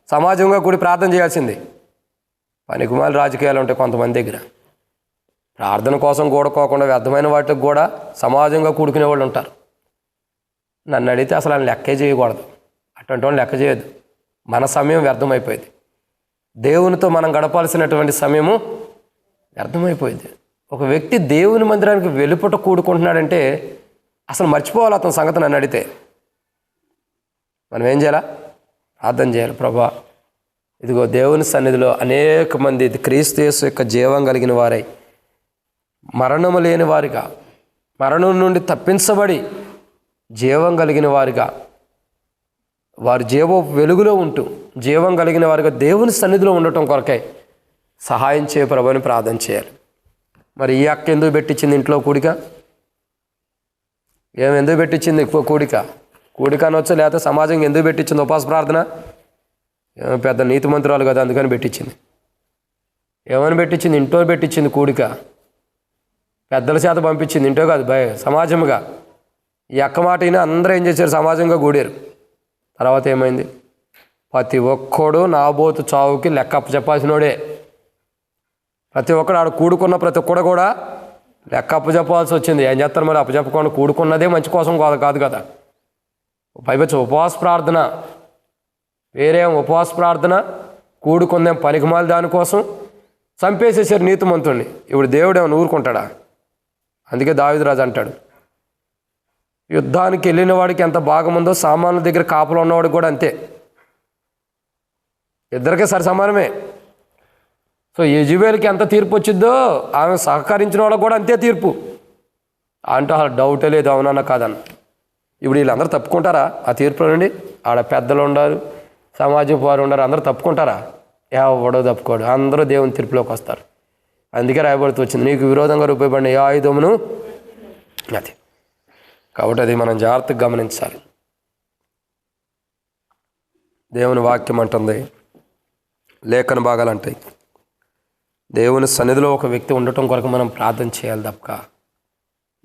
సమాజంగా కూడి ప్రార్థన చేయాల్సింది. పనికిమాల రాజకీయాలు ఉంటాయి కొంతమంది దగ్గర. ప్రార్థన కోసం కూడుకోకుండా వ్యర్థమైన వాటికి కూడా సమాజంగా కూడుకునే వాళ్ళు ఉంటారు. నన్ను అడిగితే అసలు ఆయన లెక్కే చేయకూడదు. అటువంటి వాళ్ళు లెక్క చేయొద్దు. మన సమయం వ్యర్థమైపోయింది. దేవునితో మనం గడపాల్సినటువంటి సమయము వ్యర్థమైపోయింది. ఒక వ్యక్తి దేవుని మందిరానికి వెలుపట కూడుకుంటున్నాడంటే అసలు మర్చిపోవాలి అతని సంగతి. నన్ను అడిగితే మనం ఏం చేయాలా? ప్రార్థన చేయాలి. ప్రభా, ఇదిగో దేవుని సన్నిధిలో అనేక మంది క్రీస్తు యేసు యొక్క జీవం కలిగిన వారై మరణము లేని వారిగా, మరణం నుండి తప్పించబడి జీవం కలిగిన వారిగా, వారి జీవ వెలుగులో ఉంటూ జీవం కలిగిన వారిగా దేవుని సన్నిధిలో ఉండటం కొరకై సహాయం చేయ ప్రభుని ప్రార్థన చేయాలి. మరి ఈ అక్క ఎందుకు పెట్టించింది ఇంట్లో కూడిక? ఎందుకు పెట్టించింది కూడిక అనొచ్చు, లేకపోతే సమాజం ఎందుకు పెట్టించింది ఉపవాస ప్రార్థన? పెద్ద నీతి మంత్రాలు కదా, అందుకని పెట్టించింది. ఏమని పెట్టించింది? ఇంట్లో పెట్టించింది కూడిక. పెద్దల చేత పంపించింది, ఇంటో కాదు సమాజంగా. ఈ అక్క మాట అయినా అందరూ ఏం చేశారు? సమాజంగా కూడారు. తర్వాత ఏమైంది? ప్రతి ఒక్కడు నాబోతు చావుకి లెక్క అప్పచెప్పాల్సినోడే. ప్రతి ఒక్కడు ఆడు కూడుకున్న ప్రతి ఒక్కడు కూడా లెక్క అప్పచెప్పాల్సి వచ్చింది. ఏం చేస్తారు మరి? అప్పచెప్పకుండా కూడుకున్నదే మంచి కోసం కాదు కదా. పైపచ్చి ఉపవాస ప్రార్థన వేరేం, ఉపవాస ప్రార్థన కూడుకుందేం పనికిమాలి దానికోసం చంపేసేసారు నీతిమంతుడిని. ఇప్పుడు దేవుడు ఏమైనా ఊరుకుంటాడా? అందుకే దావీదు రాజు అంటాడు, యుద్ధానికి వెళ్ళిన వాడికి ఎంత భాగముందో సామాన్ల దగ్గర కాపులు ఉన్నవాడికి కూడా అంతే. ఇద్దరికే సమానమే. సో యెజబెలుకి ఎంత తీర్పు వచ్చిద్దో ఆమె సహకరించిన వాళ్ళకి కూడా అంతే తీర్పు. అంటే అసలు డౌటే లేదు, అవునన్నా కాదన్న. ఇప్పుడు వీళ్ళందరూ తప్పుకుంటారా ఆ తీర్పులో నుండి? ఆడ పెద్దలు ఉండారు, సమాజం వారు ఉన్నారు, అందరూ తప్పుకుంటారా? ఎవడో తప్పుకోడు, అందరూ దేవుని తీర్పులోకి వస్తారు. అందుకే రాయబడుతూ వచ్చింది, నీకు విరోధంగా రూపబడిన ఏ ఆయుధమును అది. కాబట్టి అది మనం జాగ్రత్తగా గమనించాలి. దేవుని వాక్యం అంటుంది, లేఖన భాగాలు అంటాయి, దేవుని సన్నిధిలో ఒక వ్యక్తి ఉండటం కొరకు మనం ప్రార్థన చేయాలి తప్ప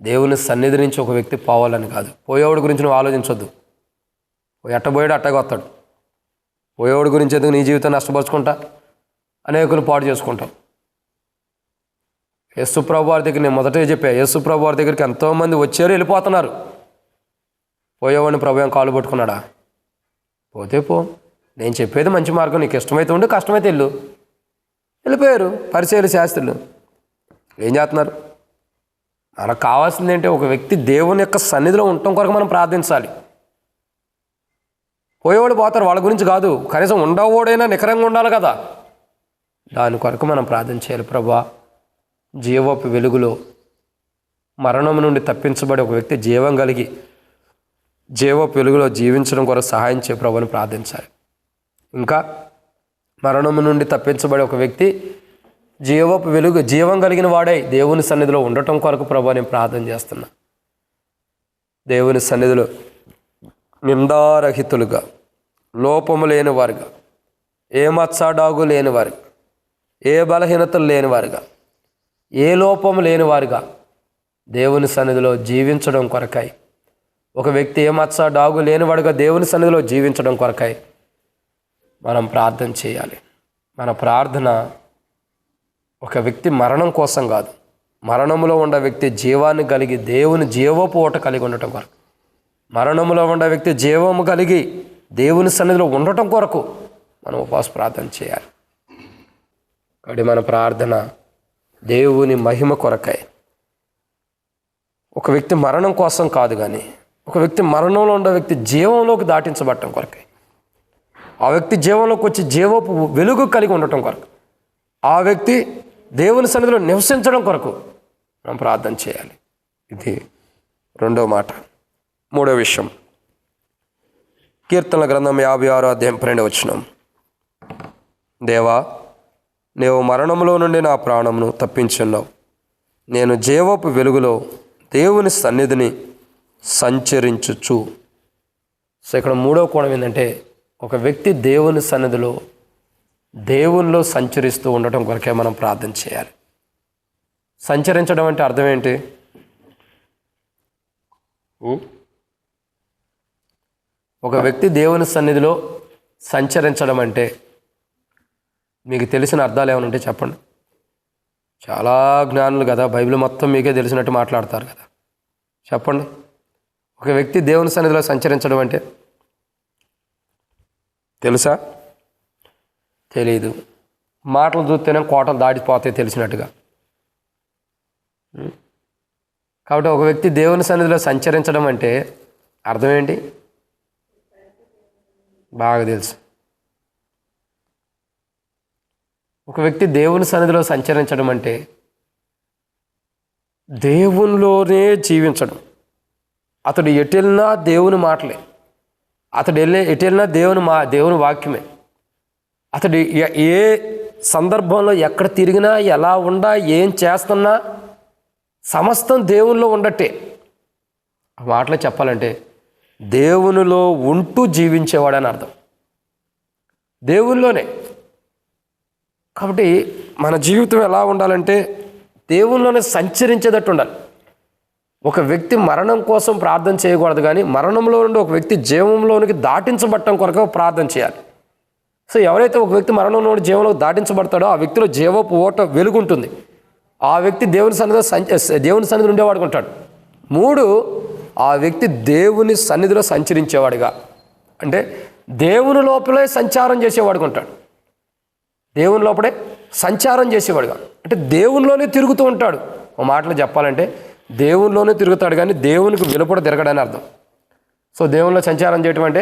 దేవుని సన్నిధి నుంచి ఒక వ్యక్తి పోవాలని కాదు. పోయేవాడి గురించి నువ్వు ఆలోచించొద్దు. ఎట్టబోయాడు అట్టగా వస్తాడు. పోయేవాడి గురించి ఎందుకు నీ జీవితాన్ని నష్టపరుచుకుంటా? అనేకులు పాడు చేసుకుంటాం. యేసుప్రభు వారి దగ్గర నేను మొదటే చెప్పా, యేసుప్రభు వారి దగ్గరికి ఎంతోమంది వచ్చారు, వెళ్ళిపోతున్నారు. పోయేవాడిని ప్రభు ఏం కాలు పట్టుకున్నాడా? పోతే పో, నేను చెప్పేది మంచి మార్గం, నీకు ఇష్టమైతే ఉండి, కష్టమైతే వెళ్ళు. వెళ్ళిపోయారు పరిచయులు, శాస్త్రులు. ఏం చేస్తున్నారు? మనకు కావాల్సింది ఏంటి? ఒక వ్యక్తి దేవుని యొక్క సన్నిధిలో ఉండటం కొరకు మనం ప్రార్థించాలి. పోయేవాడు పోతారు, వాళ్ళ గురించి కాదు, కనీసం ఉండవాడైనా నికరంగా ఉండాలి కదా. దాని కొరకు మనం ప్రార్థన చేయాలి. ప్రభువా, జీవపు వెలుగులో మరణం నుండి తప్పించబడి ఒక వ్యక్తి జీవం కలిగి జీవపు వెలుగులో జీవించడం కొరకు సహాయం చేయ ప్రభుని ప్రార్థించాలి. ఇంకా మరణము నుండి తప్పించబడి ఒక వ్యక్తి జీవపు వెలుగు జీవం కలిగిన వాడై దేవుని సన్నిధిలో ఉండటం కొరకు ప్రభు నేను ప్రార్థన చేస్తున్నా. దేవుని సన్నిధిలో నిందారహితులుగా, లోపము లేని వారుగా, ఏ మత్సాడాగు లేని వారుగా, ఏ బలహీనతలు లేని వారుగా, ఏ లోపము లేని వారుగా దేవుని సన్నిధిలో జీవించడం కొరకై, ఒక వ్యక్తి ఏ మచ్చ డాగు లేనివాడుగా దేవుని సన్నిధిలో జీవించడం కొరకై మనం ప్రార్థన చేయాలి. మన ప్రార్థన ఒక వ్యక్తి మరణం కోసం కాదు, మరణములో ఉన్న వ్యక్తి జీవాన్ని కలిగి దేవుని జీవపు ఓట కలిగి ఉండటం కొరకు, మరణములో ఉన్న వ్యక్తి జీవము కలిగి దేవుని సన్నిధిలో ఉండటం కొరకు మనం ఉపవాస ప్రార్థన చేయాలి. కాబట్టి మన ప్రార్థన దేవుని మహిమ కొరకై, ఒక వ్యక్తి మరణం కోసం కాదు, కానీ ఒక వ్యక్తి మరణంలో ఉన్న వ్యక్తి జీవంలోకి దాటించబడటం కొరకై, ఆ వ్యక్తి జీవంలోకి వచ్చి జీవపు వెలుగు కలిగి ఉండటం కొరకు, ఆ వ్యక్తి దేవుని సన్నిధిలో నివసించడం కొరకు మనం ప్రార్థన చేయాలి. ఇది రెండో మాట. మూడో విషయం, కీర్తనల గ్రంథం 56 అధ్యాయం 12 వచనం. దేవా, నీవు మరణంలో నుండి నా ప్రాణమును తప్పించున్నావు, నేను జీవపు వెలుగులో దేవుని సన్నిధిని సంచరించుచు. సో ఇక్కడ మూడో కోణం ఏంటంటే, ఒక వ్యక్తి దేవుని సన్నిధిలో దేవునిలో సంచరిస్తూ ఉండటం కొరకే మనం ప్రార్థన చేయాలి. సంచరించడం అంటే అర్థం ఏంటి? ఒక వ్యక్తి దేవుని సన్నిధిలో సంచరించడం అంటే మీకు తెలిసిన అర్థాలు ఏమైనా ఉంటే చెప్పండి. చాలా జ్ఞానులు కదా, బైబిల్ మొత్తం మీకే తెలిసినట్టు మాట్లాడతారు కదా, చెప్పండి. ఒక వ్యక్తి దేవుని సన్నిధిలో సంచరించడం అంటే తెలుసా? తెలీదు. మాటలు చూస్తేనే కోటలు దాటిపోతాయి తెలిసినట్టుగా. కాబట్టి ఒక వ్యక్తి దేవుని సన్నిధిలో సంచరించడం అంటే అర్థం ఏంటి? బాగా తెలుసు. ఒక వ్యక్తి దేవుని సన్నిధిలో సంచరించడం అంటే దేవునిలోనే జీవించడం. అతడు ఎటు వెళ్ళినా దేవుని మాటలే, అతడు ఎటు వెళ్ళినా దేవుని వాక్యమే. అతడు ఏ సందర్భంలో ఎక్కడ తిరిగినా, ఎలా ఉండా, ఏం చేస్తున్నా సమస్తం దేవునిలో ఉండట్టే. ఆ మాటలో చెప్పాలంటే దేవునిలో ఉంటూ జీవించేవాడని అర్థం, దేవునిలోనే. కాబట్టి మన జీవితం ఎలా ఉండాలంటే దేవునిలోనే సంచరించేటట్టు ఉండాలి. ఒక వ్యక్తి మరణం కోసం ప్రార్థన చేయకూడదు, కానీ మరణంలో నుండి ఒక వ్యక్తి జీవంలోనికి దాటించబడటం కొరకు ప్రార్థన చేయాలి. సో ఎవరైతే ఒక వ్యక్తి మరణంలో నుండి జీవంలోకి దాటించబడతాడో ఆ వ్యక్తిలో జీవపు ఓట వెలుగుంటుంది. ఆ వ్యక్తి దేవుని సన్నిధిలో ఉండేవాడుగా ఉంటాడు. 3, ఆ వ్యక్తి దేవుని సన్నిధిలో సంచరించేవాడుగా, అంటే దేవుని లోపలే సంచారం చేసేవాడుగా ఉంటాడు. దేవుని లోపలే సంచారం చేసేవాడుగా అంటే దేవునిలోనే తిరుగుతూ ఉంటాడు. ఒక మాటలో చెప్పాలంటే దేవునిలోనే తిరుగుతాడు, కానీ దేవునికి వెలుపడ తిరగడని అర్థం. సో దేవునిలో సంచారం చేయటం అంటే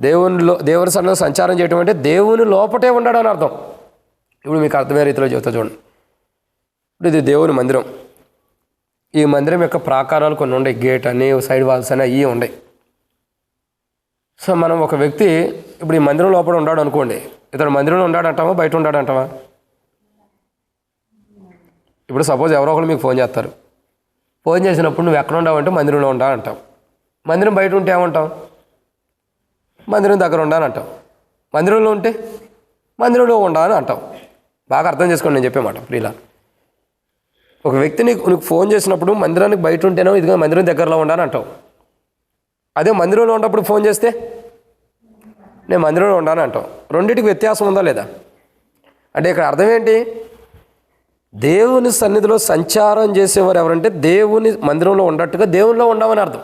దేవుని సన్నిధిలో సంచారం చేయటం అంటే దేవుని లోపటే ఉండడని అర్థం. ఇప్పుడు మీకు అర్థమయ్యే రీతిలో చెబుతా చూడండి. ఇప్పుడు ఇది దేవుని మందిరం. ఈ మందిరం యొక్క ప్రాకారాలు కొన్ని ఉన్నాయి, గేట్ అని, సైడ్ వాల్స్ అని అవి ఉన్నాయి. సో మనం ఒక వ్యక్తి ఇప్పుడు ఈ మందిరం లోపల ఉన్నాడు అనుకోండి, ఇతడు మందిరంలో ఉన్నాడంటావా బయట ఉన్నాడంటావా? ఇప్పుడు సపోజ్ ఎవరో ఒకరు మీకు ఫోన్ చేస్తారు. ఫోన్ చేసినప్పుడు నువ్వు ఎక్కడ ఉండవు అంటే మందిరంలో ఉండా అంటావు. మందిరం బయట ఉంటే ఏమంటావు? మందిరం దగ్గర ఉండాలని అంటావు. మందిరంలో ఉంటే మందిరంలో ఉండాలని అంటావు. బాగా అర్థం చేసుకోండి నేను చెప్పే మాట ప్రియులా. ఒక వ్యక్తి నీకు ఫోన్ చేసినప్పుడు మందిరానికి బయట ఉంటేనో ఇదిగో మందిరం దగ్గరలో ఉండాలని అంటావు. అదే మందిరంలో ఉన్నప్పుడు ఫోన్ చేస్తే నేను మందిరంలో ఉండాలని అంటావు. రెండింటికి వ్యత్యాసం ఉందా లేదా? అంటే ఇక్కడ అర్థం ఏంటి? దేవుని సన్నిధిలో సంచారం చేసేవారు ఎవరంటే దేవుని మందిరంలో ఉండట్టుగా దేవునిలో ఉండమని అర్థం.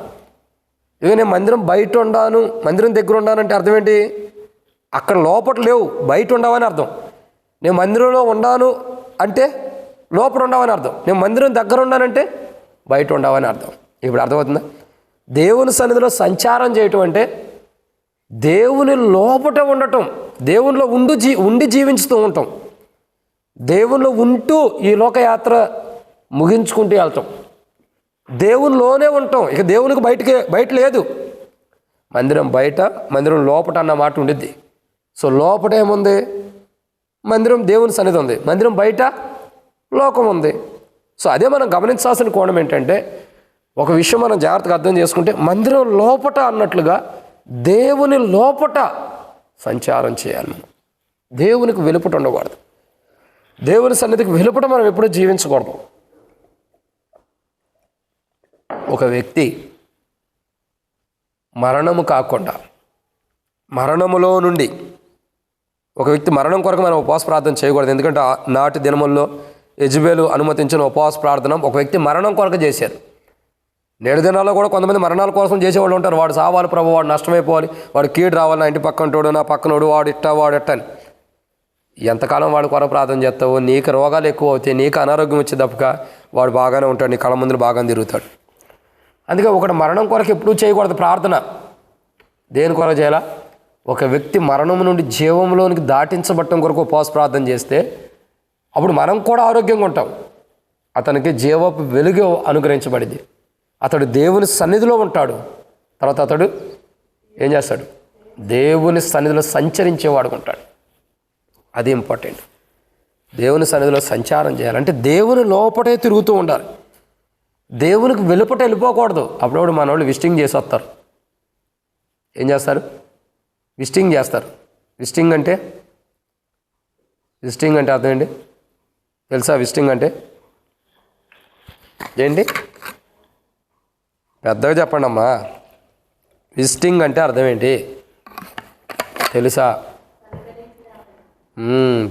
ఇక నేను మందిరం బయట ఉండాను, మందిరం దగ్గర ఉండానంటే అర్థం ఏంటి? అక్కడ లోపల లేవు, బయట ఉండవని అర్థం. నేను మందిరంలో ఉండాను అంటే లోపల ఉండవని అర్థం. నేను మందిరం దగ్గర ఉండానంటే బయట ఉండవని అర్థం. ఇప్పుడు అర్థమవుతుందా? దేవుని సన్నిధిలో సంచారం చేయటం అంటే దేవుని లోపట ఉండటం, దేవునిలో ఉండి జీవించుతూ ఉంటాం, దేవునిలో ఉంటూ ఈ లోకయాత్ర ముగించుకుంటూ వెళ్తాం, దేవునిలోనే ఉంటాం. ఇక దేవునికి బయట లేదు. మందిరం బయట, మందిరం లోపట అన్న మాట ఉండిద్ది. సో లోపట ఏముంది? మందిరం దేవుని సన్నిధి ఉంది, మందిరం బయట లోకం ఉంది. సో అదే మనం గమనించాల్సిన కోణం ఏంటంటే, ఒక విషయం మనం జాగ్రత్తగా అర్థం చేసుకుంటే మందిరం లోపట అన్నట్లుగా దేవుని లోపట సంచారం చేయాలి. మనం దేవునికి వెలుపట ఉండకూడదు, దేవుని సన్నిధికి వెలుపట మనం ఎప్పుడూ జీవించకూడదు. ఒక వ్యక్తి మరణము కాకుండా మరణములో నుండి ఒక వ్యక్తి మరణం కొరకు మనం ఉపవాస ప్రార్థన చేయకూడదు. ఎందుకంటే నాటి దినముల్లో యెజబెలు అనుమతించిన ఉపవాస ప్రార్థన ఒక వ్యక్తి మరణం కొరకు చేశారు. నేడు దినాల్లో కూడా కొంతమంది మరణాల కోసం చేసేవాళ్ళు ఉంటారు. వాడు సావాలి ప్రభు, వాడు నష్టమైపోవాలి, వాడు కీడు రావాలి, నా ఇంటి పక్కనోడు, నా పక్కనోడు, వాడు ఇట్ట అని. ఎంతకాలం వాడు కొరకు ప్రార్థన చేస్తావు? నీకు రోగాలు ఎక్కువ అవుతాయి, నీకు అనారోగ్యం వచ్చే తప్పక వాడు బాగానే ఉంటాడు, నీ కళ్ళ ముందు బాగానే తిరుగుతాడు. అందుకే ఒకటి మరణం కొరకు ఎప్పుడూ చేయకూడదు ప్రార్థన. దేని కొరకు చేయాలా? ఒక వ్యక్తి మరణం నుండి జీవంలోనికి దాటించబట్టం కొరకు ఉపవాస ప్రార్థన చేస్తే అప్పుడు మనం కూడా ఆరోగ్యంగా ఉంటాం. అతనికి జీవపు వెలుగు అనుగ్రహించబడింది. అతడు దేవుని సన్నిధిలో ఉంటాడు. తర్వాత అతడు ఏం చేస్తాడు? దేవుని సన్నిధిలో సంచరించేవాడు ఉంటాడు. అది ఇంపార్టెంట్. దేవుని సన్నిధిలో సంచారం చేయాలంటే దేవుని లోపటే తిరుగుతూ ఉండాలి. దేవునికి వెలుపట వెళ్ళిపోకూడదు. అప్పుడప్పుడు మన వాళ్ళు విజిటింగ్ చేసి వస్తారు. ఏం చేస్తారు? విజిటింగ్ చేస్తారు. విజిటింగ్ అంటే అర్థం ఏంటి తెలుసా? విజిటింగ్ అంటే ఏంటి? పెద్దగా చెప్పండి అమ్మా. విజిటింగ్ అంటే అర్థం ఏంటి తెలుసా?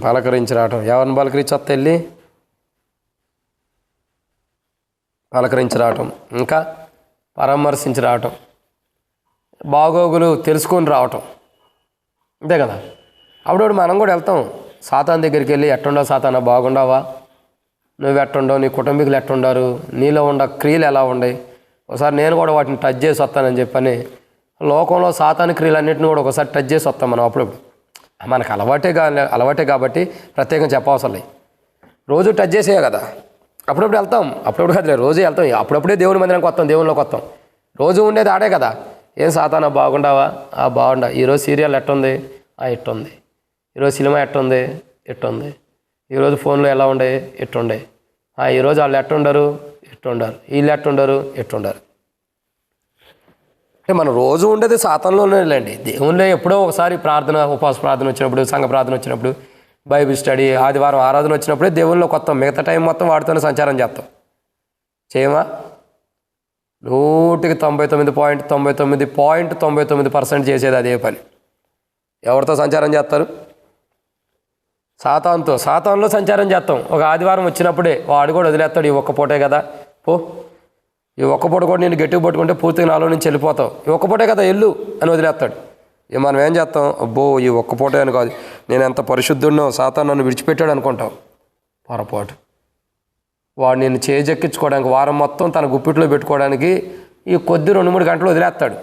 పలకరించి రావటం. ఎవరిని పలకరించి వస్తా వెళ్ళి పలకరించి రావటం, ఇంకా పరామర్శించి రావటం, బాగోగులు తెలుసుకొని రావటం, అంతే కదా. అప్పుడు మనం కూడా వెళ్తాం సాతాన్ దగ్గరికి వెళ్ళి, ఎట్టుండవు సాతానా, బాగుండవా, నువ్వు ఎట్టుండవు, నీ కుటుంబీకులు ఎట్టుండారు, నీలో ఉన్న క్రియలు ఎలా ఉన్నాయి, ఒకసారి నేను కూడా వాటిని టచ్ చేసి వస్తానని చెప్పని లోకంలో సాతాను క్రియలన్నింటినీ కూడా ఒకసారి టచ్ చేసి వస్తాం మనం. అప్పుడప్పుడు మనకు అలవాటే కాబట్టి ప్రత్యేకంగా చెప్పవసరం లేదు. రోజు టచ్ చేసేయే కదా. అప్పుడప్పుడు వెళ్తాం, అప్పుడప్పుడు కదా రోజు వెళ్తాం. అప్పుడప్పుడే దేవుని మందిరానికి వస్తాం, దేవునిలోకి వస్తాం. రోజు ఉండేది ఆడే కదా. ఏం సాతానా, బాగుండావా, బాగుండా, ఈరోజు సీరియల్ ఎట్టుంది, ఎట్టుంది, ఈరోజు సినిమా ఎట్టుంది, ఎట్టుంది, ఈరోజు ఫోన్లో ఎలా ఉండే, ఎట్టుండే, ఈరోజు వాళ్ళు ఎట్టుండరు, ఎట్టుండారు, వీళ్ళు ఎట్టుండరు, ఎట్టుండారు. అంటే మనం రోజు ఉండేది సాతాన్లోనే లేండి. దేవునిలో ఎప్పుడో ఒకసారి ప్రార్థన, ఉపవాస ప్రార్థన వచ్చినప్పుడు, సంఘ ప్రార్థన వచ్చినప్పుడు, బైబిల్ స్టడీ, ఆదివారం ఆరాధన వచ్చినప్పుడే దేవునిలో కొత్త. మిగతా టైం మొత్తం వాటితోనే సంచారం చేస్తాం. చేయమా? 99.99% చేసేది అదే పని. ఎవరితో సంచారం చేస్తారు? సాతాన్లో సంచారం చేస్తాం. ఒక ఆదివారం వచ్చినప్పుడే వాడు కూడా వదిలేస్తాడు. ఈ ఒక్క పూటే కదా, పో, ఈ ఒక్క పూట కూడా నేను గట్టిగా పట్టుకుంటే పూర్తిగా నాలో నుంచి వెళ్ళిపోతావు, ఈ ఒక్క పూటే కదా వెళ్ళు అని వదిలేస్తాడు. మనం ఏం చేస్తాం? అబ్బో ఈ ఒక్క పూటే అని కాదు, నేను ఎంత పరిశుద్ధుడినో, సాతాను నన్ను విడిచిపెట్టాడు అనుకుంటావు. పొరపాటు. వాడు నేను చేజెక్కించుకోవడానికి, వారం మొత్తం తన గుప్పిట్లో పెట్టుకోవడానికి ఈ కొద్ది 2-3 గంటలు వదిలేస్తాడు.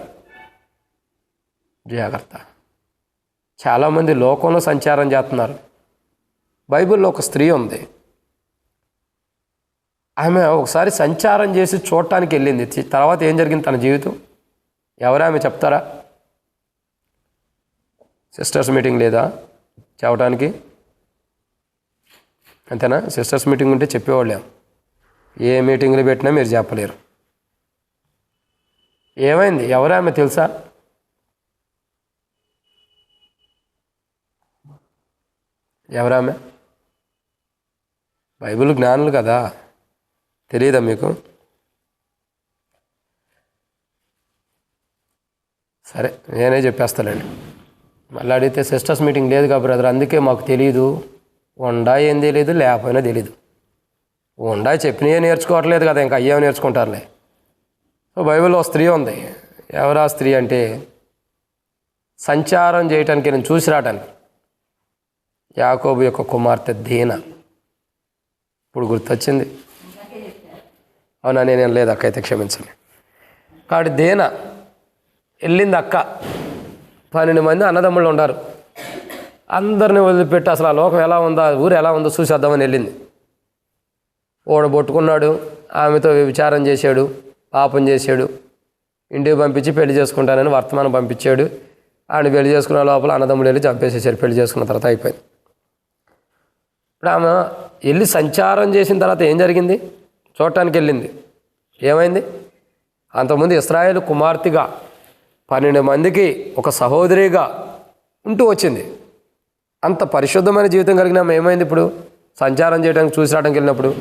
జాగ్రత్త. చాలామంది లోకంలో సంచారం చేస్తున్నారు. బైబిల్లో ఒక స్త్రీ ఉంది. ఆమె ఒకసారి సంచారం చేసి చూడటానికి వెళ్ళింది. తర్వాత ఏం జరిగింది తన జీవితం? ఎవరామె చెప్తారా? సిస్టర్స్ మీటింగ్ లేదా చెప్పడానికి? అంతేనా? సిస్టర్స్ మీటింగ్ ఉంటే చెప్పేవాళ్ళేం. ఏ మీటింగ్లు పెట్టినా మీరు చెప్పలేరు. ఏమైంది? ఎవరామె తెలుసా? ఎవరామె? బైబిల్ జ్ఞానులు కదా, తెలియదా మీకు? సరే నేనే చెప్పేస్తానండి. మళ్ళీ అడిగితే సిస్టర్స్ మీటింగ్ లేదు కదా బ్రదర్, అందుకే మాకు తెలియదు. ఉండా ఏం తెలియదు, లేకపోయినా తెలీదు. ఉండా చెప్పినవే నేర్చుకోవట్లేదు కదా, ఇంకా అయ్యేవి నేర్చుకుంటారులే. సో బైబిల్లో స్త్రీ ఉంది. ఎవరా స్త్రీ అంటే, సంచారం చేయటానికి నేను చూసి రావడానికి యాకోబు యొక్క కుమార్తె దీనా. ఇప్పుడు గుర్తొచ్చింది. అవునా? నేనేం లేదు అక్క, అయితే క్షమించండి. కాబట్టి దీనా వెళ్ళింది. అక్క 12 మంది అన్నదమ్ముళ్ళు ఉన్నారు. అందరిని వదిలిపెట్టి అసలు ఆ లోకం ఎలా ఉందో, ఊరు ఎలా ఉందో చూసేద్దామని వెళ్ళింది. ఓడబొట్టుకున్నాడు, ఆమెతో విచారం చేశాడు, పాపం చేశాడు, ఇంటికి పంపించి పెళ్లి చేసుకుంటానని వర్తమానం పంపించాడు. ఆయన పెళ్లి చేసుకున్న లోపల అన్నదమ్ములు వెళ్ళి చంపేసేసారు. పెళ్లి చేసుకున్న తర్వాత అయిపోయింది. ఇప్పుడు ఆమె వెళ్ళి సంచారం చేసిన తర్వాత ఏం జరిగింది? చూడటానికి వెళ్ళింది. ఏమైంది? అంతకుముందు ఇశ్రాయేలు కుమార్తెగా 12 మందికి ఒక సహోదరిగా ఉంటూ వచ్చింది. అంత పరిశుద్ధమైన జీవితం కలిగిన ఆమె ఏమైంది? ఇప్పుడు సంచారం చేయడానికి చూసి రావడానికి వెళ్ళినప్పుడు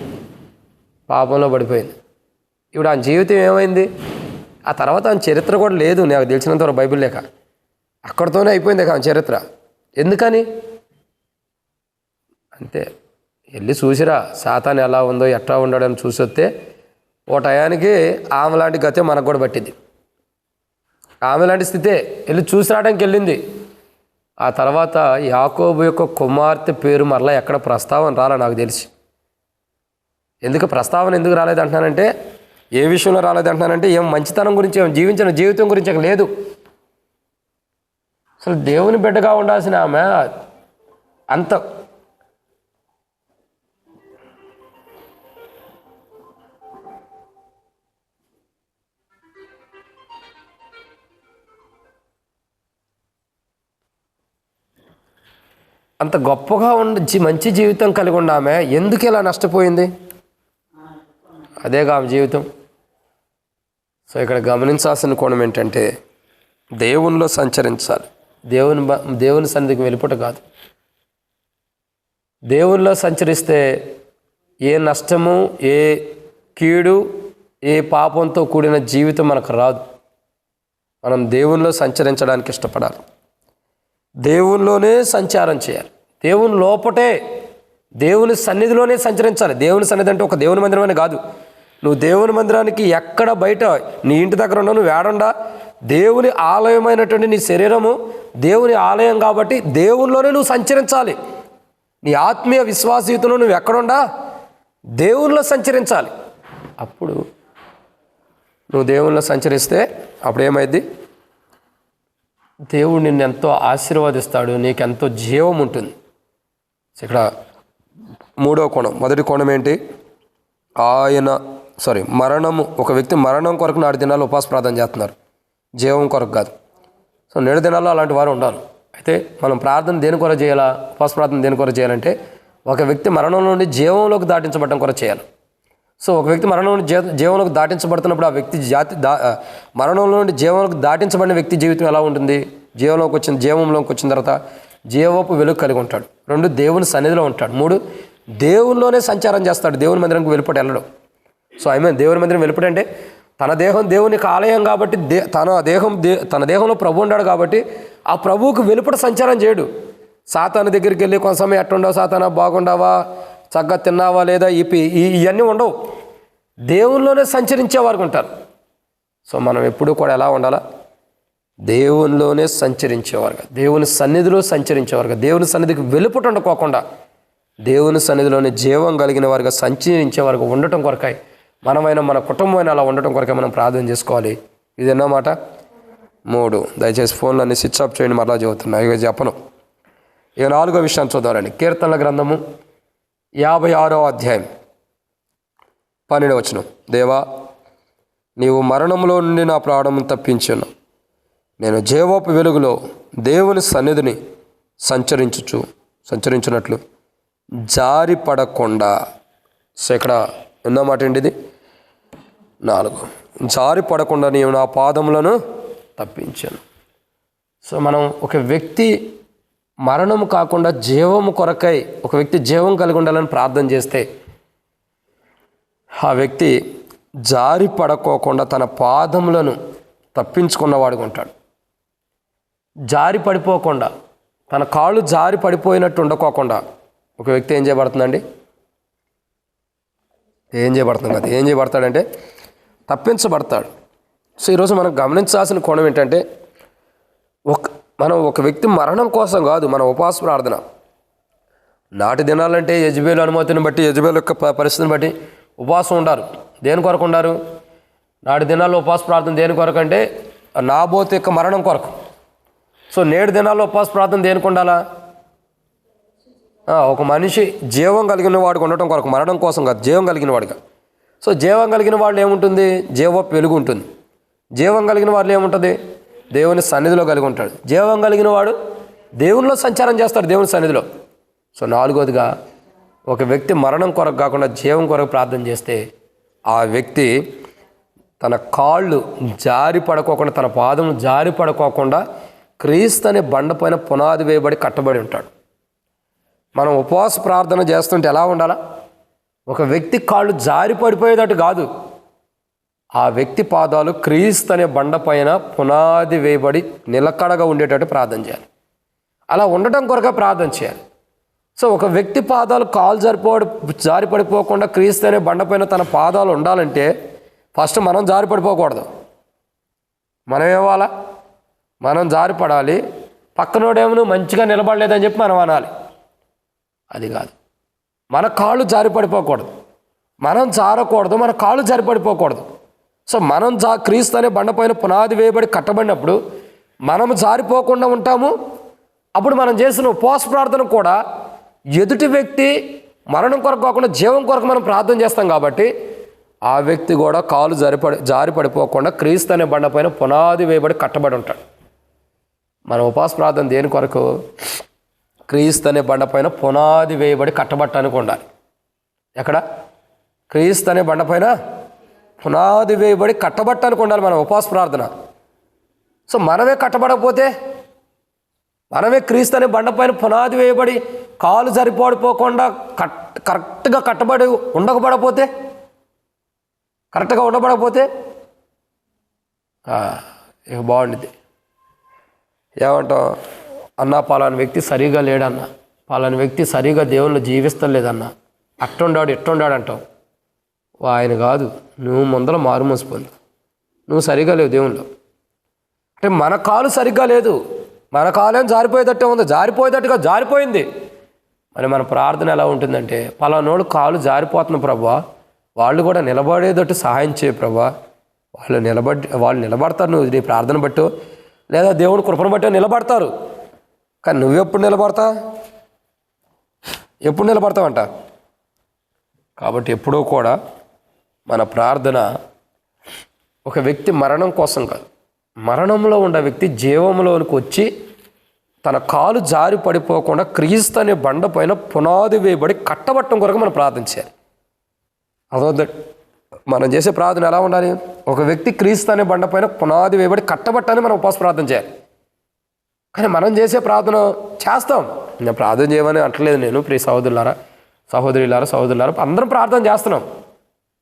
పాపంలో పడిపోయింది. ఇప్పుడు ఆయన జీవితం ఏమైంది? ఆ తర్వాత ఆయన చరిత్ర కూడా లేదు నాకు తెలిసినంతవరకు బైబిల్ లేక. అక్కడితోనే అయిపోయింది ఆయన చరిత్ర. ఎందుకని? అంతే, వెళ్ళి చూసిరా సాతాను ఎలా ఉందో ఎట్లా ఉండడని చూసి వస్తే ఓ టయానికి ఆమె లాంటి గతే మనకు కూడా పట్టింది. ఆమె లాంటి స్థితే వెళ్ళి చూసి రావడానికి వెళ్ళింది. ఆ తర్వాత యాకోబు యొక్క కుమార్తె పేరు మరలా ఎక్కడ ప్రస్తావన రాలే నాకు తెలిసి. ఎందుకు ప్రస్తావన ఎందుకు రాలేదంటున్నానంటే, ఏ విషయంలో రాలేదంటున్నానంటే, ఏం మంచితనం గురించి, ఏం జీవించిన జీవితం గురించి అక్కడ లేదు. అసలు దేవుని బిడ్డగా ఉండాల్సిన ఆమె అంత గొప్పగా మంచి జీవితం కలిగి ఉండామె ఎందుకు ఇలా నష్టపోయింది? అదేగా ఆమె జీవితం. సో ఇక్కడ గమనించాల్సిన కోణం ఏంటంటే, దేవునిలో సంచరించాలి. దేవుని సన్నిధికి వెళ్ళిపోవటం కాదు. దేవునిలో సంచరిస్తే ఏ నష్టము, ఏ కీడు, ఏ పాపంతో కూడిన జీవితం మనకు రాదు. మనం దేవునిలో సంచరించడానికి ఇష్టపడాలి. దేవునిలోనే సంచారం చేయాలి. దేవుని లోపటే, దేవుని సన్నిధిలోనే సంచరించాలి. దేవుని సన్నిధి అంటే ఒక దేవుని మందిరం అని కాదు. నువ్వు దేవుని మందిరానికి ఎక్కడ బయట నీ ఇంటి దగ్గర ఉండవు, నువ్వు ఏడుండా, దేవుని ఆలయమైనటువంటి నీ శరీరము దేవుని ఆలయం కాబట్టి దేవునిలోనే నువ్వు సంచరించాలి. నీ ఆత్మీయ విశ్వాసీయతలో నువ్వు ఎక్కడుండా దేవునిలో సంచరించాలి. అప్పుడు నువ్వు దేవునిలో సంచరిస్తే అప్పుడు ఏమైంది? దేవుడు నిన్ను ఎంతో ఆశీర్వదిస్తాడు, నీకెంతో జీవం ఉంటుంది. ఇక్కడ మూడో కోణం. మొదటి కోణం ఏంటి? మరణము. ఒక వ్యక్తి మరణం కొరకు నాటి దినాల్లో ఉపవాస ప్రార్థన చేస్తున్నారు, జీవం కొరకు కాదు. సో నేడు దినాల్లో అలాంటి వారు ఉండాలి. అయితే మనం ప్రార్థన దేని కొరకు చేయాలా? ఉపవాస ప్రార్థన దేని కొరకు చేయాలంటే, ఒక వ్యక్తి మరణం నుండి జీవంలోకి దాటించబడటం కొరకు చేయాలి. సో ఒక వ్యక్తి మరణం నుండి జీవంలోకి దాటించబడుతున్నప్పుడు ఆ వ్యక్తి మరణంలో నుండి జీవంలోకి దాటించబడిన వ్యక్తి జీవితం ఎలా ఉంటుంది? జీవంలోకి వచ్చిన తర్వాత జీవపు వెలుగు కలిగి ఉంటాడు. 2 దేవుని సన్నిధిలో ఉంటాడు. 3 దేవునిలోనే సంచారం చేస్తాడు. దేవుని మందిరానికి వెళ్ళిపోయి వెళ్ళడం. సో దేవుని మందిరం వెళ్ళిపోయి తన దేహం దేవునికి ఆలయం కాబట్టి తన దేహంలో ప్రభు ఉన్నాడు కాబట్టి ఆ ప్రభువుకు వెలుపట సంచారం చేయడు. సాతాను దగ్గరికి వెళ్ళి కొంత సమయం ఎట్టుండవు, సాతానా బాగుండావా, చక్కగా తిన్నావా లేదా, ఇవన్నీ ఉండవు. దేవునిలోనే సంచరించేవారు ఉంటారు. సో మనం ఎప్పుడూ కూడా ఎలా ఉండాలా? దేవునిలోనే సంచరించేవారుగా, దేవుని సన్నిధిలో సంచరించేవారుగా, దేవుని సన్నిధికి వెలుపట ఉండకోకుండా దేవుని సన్నిధిలోనే జీవం కలిగిన వారుగా సంచరించేవారుగా ఉండటం కొరకాయి మనమైన మన కుటుంబమైన అలా ఉండటం కొరకే మనం ప్రార్థన చేసుకోవాలి. ఇది ఎన్నోమాట? 3. దయచేసి ఫోన్లో అన్ని స్విచ్ ఆఫ్ చేయండి, మరలా చదువుతున్నా, ఇక చెప్పను. ఇక 4వ విషయాన్ని చూద్దామండి. కీర్తనల గ్రంథము 56వ అధ్యాయం 12వ వచనం. దేవా, నీవు మరణంలో నుండి నా ప్రాణమును తప్పించును. నేను జీవపు వెలుగులో దేవుని సన్నిధిని సంచరించున్నట్లు జారి పడకుండా. సో ఇక్కడ ఎన్నో మాట ఏంటి ఇది? 4. జారి పడకుండా నీవు నా పాదములను తప్పించాను. సో మనం ఒక వ్యక్తి మరణము కాకుండా జీవము కొరకై ఒక వ్యక్తి జీవం కలిగి ఉండాలని ప్రార్థన చేస్తే ఆ వ్యక్తి జారి పడుకోకుండా తన పాదములను తప్పించుకున్నవాడుగా ఉంటాడు. జారి పడిపోకుండా, తన కాళ్ళు జారి పడిపోయినట్టు ఉండకోకుండా ఒక వ్యక్తి ఏం చేయబడుతుందండి? ఏం చేయబడతాడంటే తప్పించబడతాడు. సో ఈరోజు మనం గమనించాల్సిన కోణం ఏంటంటే, మనం ఒక వ్యక్తి మరణం కోసం కాదు మన ఉపవాస ప్రార్థన. నాటి దినాలంటే యెజబేలు అనుమతిని బట్టి, యెజబేలు యొక్క పరిస్థితిని బట్టి ఉపవాసం ఉండారు. దేని కొరకు ఉండారు? నాటి దినాల్లో ఉపవాస ప్రార్థన దేని కొరకు అంటే నాబోతు యొక్క మరణం కొరకు. సో నేడు దినాల్లో ఉపవాస ప్రార్థన దేనికి ఉండాలా? ఒక మనిషి జీవం కలిగిన వాడికి ఉండటం కొరకు, మరణం కోసం కాదు, జీవం కలిగిన వాడిగా. సో జీవం కలిగిన వాళ్ళు ఏముంటుంది? జీవపు వెలుగు ఉంటుంది. జీవం కలిగిన వాళ్ళు ఏముంటుంది? దేవుని సన్నిధిలో కలిగి ఉంటాడు. జీవం కలిగిన వాడు దేవునిలో సంచారం చేస్తాడు, దేవుని సన్నిధిలో. సో 4వదిగా ఒక వ్యక్తి మరణం కొరకు కాకుండా జీవం కొరకు ప్రార్థన చేస్తే ఆ వ్యక్తి తన కాళ్ళు జారి పడుకోకుండా, తన పాదం జారి పడుకోకుండా క్రీస్తు అనే బండపైన పునాది వేయబడి కట్టబడి ఉంటాడు. మనం ఉపవాస ప్రార్థన చేస్తుంటే ఎలా ఉండాలా? ఒక వ్యక్తి కాళ్ళు జారి పడిపోయేటట్టు కాదు, ఆ వ్యక్తి పాదాలు క్రీస్తు అనే బండ పైన పునాది వేయబడి నిలకడగా ఉండేటట్టు ప్రార్థన చేయాలి. అలా ఉండటం కొరకే ప్రార్థన చేయాలి. సో ఒక వ్యక్తి పాదాలు కాలు జారిపడిపోకుండా క్రీస్తు అనే బండ పైన తన పాదాలు ఉండాలంటే ఫస్ట్ మనం జారిపడిపోకూడదు. మనం ఏవాలా? మనం జారిపడాలి. పక్కనోడేమో మంచిగా నిలబడలేదని చెప్పి మనం అనాలి. అది కాదు. మన కాళ్ళు జారిపడిపోకూడదు, మనం జారకూడదు, మన కాళ్ళు జారిపడిపోకూడదు. సో మనం క్రీస్తు అనే బండ పైన పునాది వేయబడి కట్టబడినప్పుడు మనం జారిపోకుండా ఉంటాము. అప్పుడు మనం చేసిన ఉపవాస ప్రార్థన కూడా ఎదుటి వ్యక్తి మరణం కొరకు కాకుండా జీవం కొరకు మనం ప్రార్థన చేస్తాం కాబట్టి ఆ వ్యక్తి కూడా కాలు జారిపడిపోకుండా క్రీస్తు అనే బండ పైన పునాది వేయబడి కట్టబడి ఉంటాడు. మన ఉపవాస ప్రార్థన దేని కొరకు? క్రీస్తు అనే బండ పైన పునాది వేయబడి కట్టబట్టడానికి ఉండాలి. ఎక్కడ? క్రీస్తు అనే బండ పైన పునాది వేయబడి కట్టబట్టడానికి ఉండాలి మన ఉపవాస ప్రార్థన. సో మనమే కట్టబడకపోతే, మనమే క్రీస్తు అనే బండ పైన పునాది వేయబడి కాలు సరిపడిపోకుండా కరెక్ట్గా కట్టబడి ఉండకపోతే ఇక బాగుండిద్ది. ఏమంటాం? అన్నా పలానా వ్యక్తి సరిగా లేడన్నా, పలానా వ్యక్తి సరిగా దేవుళ్ళు జీవిస్తలేదన్నా, అట్టుండాడు ఇట్టుండాడు అంటావు. ఆయన కాదు, నువ్వు ముందర మారు మోసిపోయింది, నువ్వు సరిగా లేవు దేవుళ్ళు. అంటే మన కాలు సరిగ్గా లేదు, మన కాలేం జారిపోయేటట్టే ఉంది, జారిపోయేటట్టుగా జారిపోయింది. మరి మన ప్రార్థన ఎలా ఉంటుందంటే, పలానోడు కాలు జారిపోతున్న ప్రభా, వాళ్ళు కూడా నిలబడేటట్టు సహాయం చేయ ప్రభా, వాళ్ళు నిలబడతారు నువ్వు నీ ప్రార్థన బట్టు, లేదా దేవుని కృపను బట్టి నిలబడతారు. కానీ నువ్వెప్పుడు నిలబడతావంట. కాబట్టి ఎప్పుడూ కూడా మన ప్రార్థన ఒక వ్యక్తి మరణం కోసం కాదు, మరణంలో ఉన్న వ్యక్తి జీవంలోనికి వచ్చి తన కాలు జారి పడిపోకుండా క్రీస్తు అనే బండ పైన పునాది వేయబడి కట్టబట్టం కొరకు మనం ప్రార్థన చేయాలి. అదొద్దు. మనం చేసే ప్రార్థన ఎలా ఉండాలి? ఒక వ్యక్తి క్రీస్తు అనే బండ పైన పునాది వేయబడి కట్టబట్టని మనం ఉపవాస ప్రార్థన చేయాలి. కానీ మనం చేసే ప్రార్థన చేస్తాం. నేను ప్రార్థన చేయమని అంటలేదు నేను, ప్రియ సహోదరులారా అందరం ప్రార్థన చేస్తున్నాం.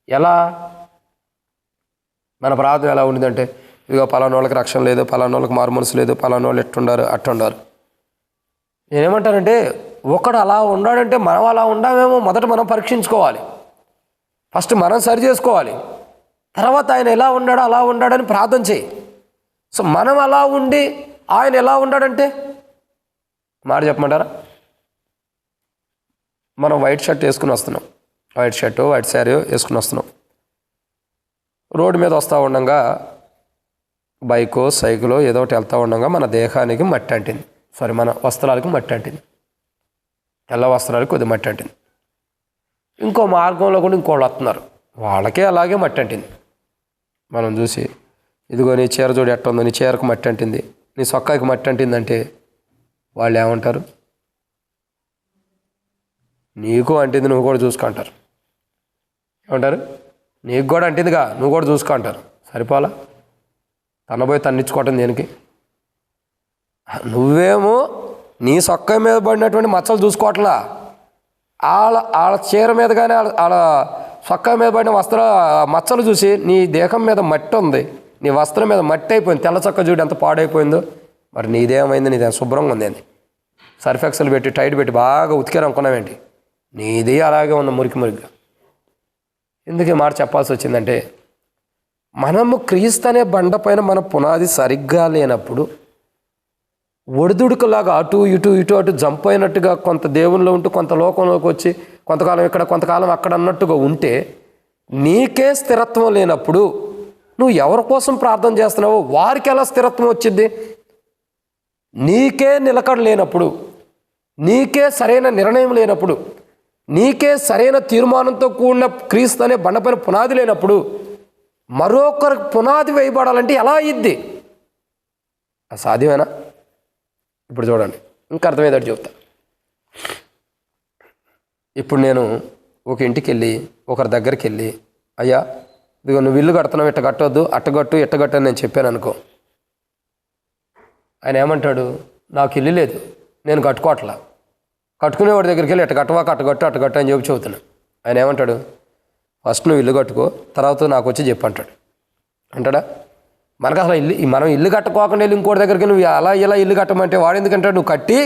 ఎలా? మన ప్రార్థన ఎలా ఉండిందంటే, ఇదిగో పలానా వాళ్ళకి రక్షణ లేదు, పలానా వాళ్ళకి మారు మనసు లేదు, పలానా వాళ్ళు ఎట్టుండారు అట్టుండారు. నేనేమంటానంటే, ఒకడు అలా ఉన్నాడంటే మనం అలా ఉండామేమో మొదట మనం పరీక్షించుకోవాలి. ఫస్ట్ మనం సరి చేసుకోవాలి. తర్వాత ఆయన ఎలా ఉన్నాడో అలా ఉన్నాడని ప్రార్థన చేయి. సో మనం అలా ఉండి ఆయన ఎలా ఉన్నాడంటే, మాట చెప్పమంటారా? మనం వైట్ షర్ట్ వేసుకుని వస్తున్నాం, వైట్ షర్టు వైట్ శారీ వేసుకుని వస్తున్నాం. రోడ్డు మీద వస్తూ ఉండగా బైకో సైకిలో ఏదో ఒకటి వెళ్తూ ఉండగా మన దేహానికి మట్టి అంటింది, మన వస్త్రాలకు మట్టి అంటింది, తెల్ల వస్త్రాలకు కొద్ది మట్టి అంటింది. ఇంకో మార్గంలో కూడా ఇంకోళ్ళు వస్తున్నారు, వాళ్ళకే అలాగే మట్టి అంటింది. మనం చూసి, ఇదిగో నీ చీర చూడు ఎట్ట ఉందో, నీ చీరకు మట్టి అంటింది, నీ సొక్కాయికి మట్టి అంటిందంటే వాళ్ళు ఏమంటారు? నీకు అంటింది నువ్వు కూడా చూసుకుంటారు. ఏమంటారు? నీకు కూడా అంటిందిగా నువ్వు కూడా చూసుకుంటారు. సరిపోలా? తనబోయి తన్నిచ్చుకోవటం దేనికి? నువ్వేమో నీ సొక్కాయి మీద పడినటువంటి మచ్చలు చూసుకోవట్లా, వాళ్ళ చీర మీద కానీ వాళ్ళ సొక్కాయి మీద పడిన మచ్చలు చూసి నీ దేహం మీద మట్టి ఉంది, నీ వస్త్రం మీద మట్టి అయిపోయింది, తెల్ల చొక్క చూడు ఎంత పాడైపోయిందో. మరి నీదేమైంది? నీదేం శుభ్రంగా ఉంది, సర్ఫెక్సలు పెట్టి టైట్ పెట్టి బాగా ఉతికారు అనుకున్నావేంటి? నీది అలాగే ఉంది మురికిగా. ఎందుకు ఈ మాట చెప్పాల్సి వచ్చిందంటే, మనము క్రీస్తు అనే బండ పైన మన పునాది సరిగ్గా లేనప్పుడు ఒడిదుడుకులాగా అటు అటు జంప్ అయినట్టుగా కొంత దేవుల్లో ఉంటూ కొంత లోకంలోకి వచ్చి కొంతకాలం ఇక్కడ కొంతకాలం అక్కడ అన్నట్టుగా ఉంటే నీకే స్థిరత్వం లేనప్పుడు నువ్వు ఎవరి కోసం ప్రార్థన చేస్తున్నావో వారికి ఎలా స్థిరత్వం వచ్చింది? నీకే నిలకడ లేనప్పుడు, నీకే సరైన నిర్ణయం లేనప్పుడు, నీకే సరైన తీర్మానంతో కూడిన క్రీస్తు అనే బండపైన పునాది లేనప్పుడు మరొకరు పునాది వేయబడాలంటే ఎలా అయ్యిద్ది? సాధ్యమేనా? ఇప్పుడు చూడండి, ఇంకా అర్థమయ్యేటట్టు చెప్తా. ఇప్పుడు నేను ఒక ఇంటికి వెళ్ళి ఒకరి దగ్గరికి వెళ్ళి, అయ్యా ఇదిగో నువ్వు ఇల్లు కడుతున్నావు, ఇట్ట కట్టొద్దు, అట్టగట్టు ఇట్టగట్టు అని నేను చెప్పాను అనుకో. ఆయన ఏమంటాడు? నాకు ఇల్లు లేదు, నేను కట్టుకోవట్లా. కట్టుకునేవాడి దగ్గరికి వెళ్ళి ఇట్ట కట్టవా అట్టగట్టు అని చెబుతున్నాను. ఆయన ఏమంటాడు? ఫస్ట్ నువ్వు ఇల్లు కట్టుకో, తర్వాత నాకు వచ్చి చెప్పు అంటాడు. అంటాడా? మనకు అసలు మనం ఇల్లు కట్టుకోకుండా వెళ్ళి ఇంకోటి దగ్గరికి నువ్వు అలా ఇలా ఇల్లు కట్టమంటే వాడు ఎందుకంటాడు? నువ్వు కట్టి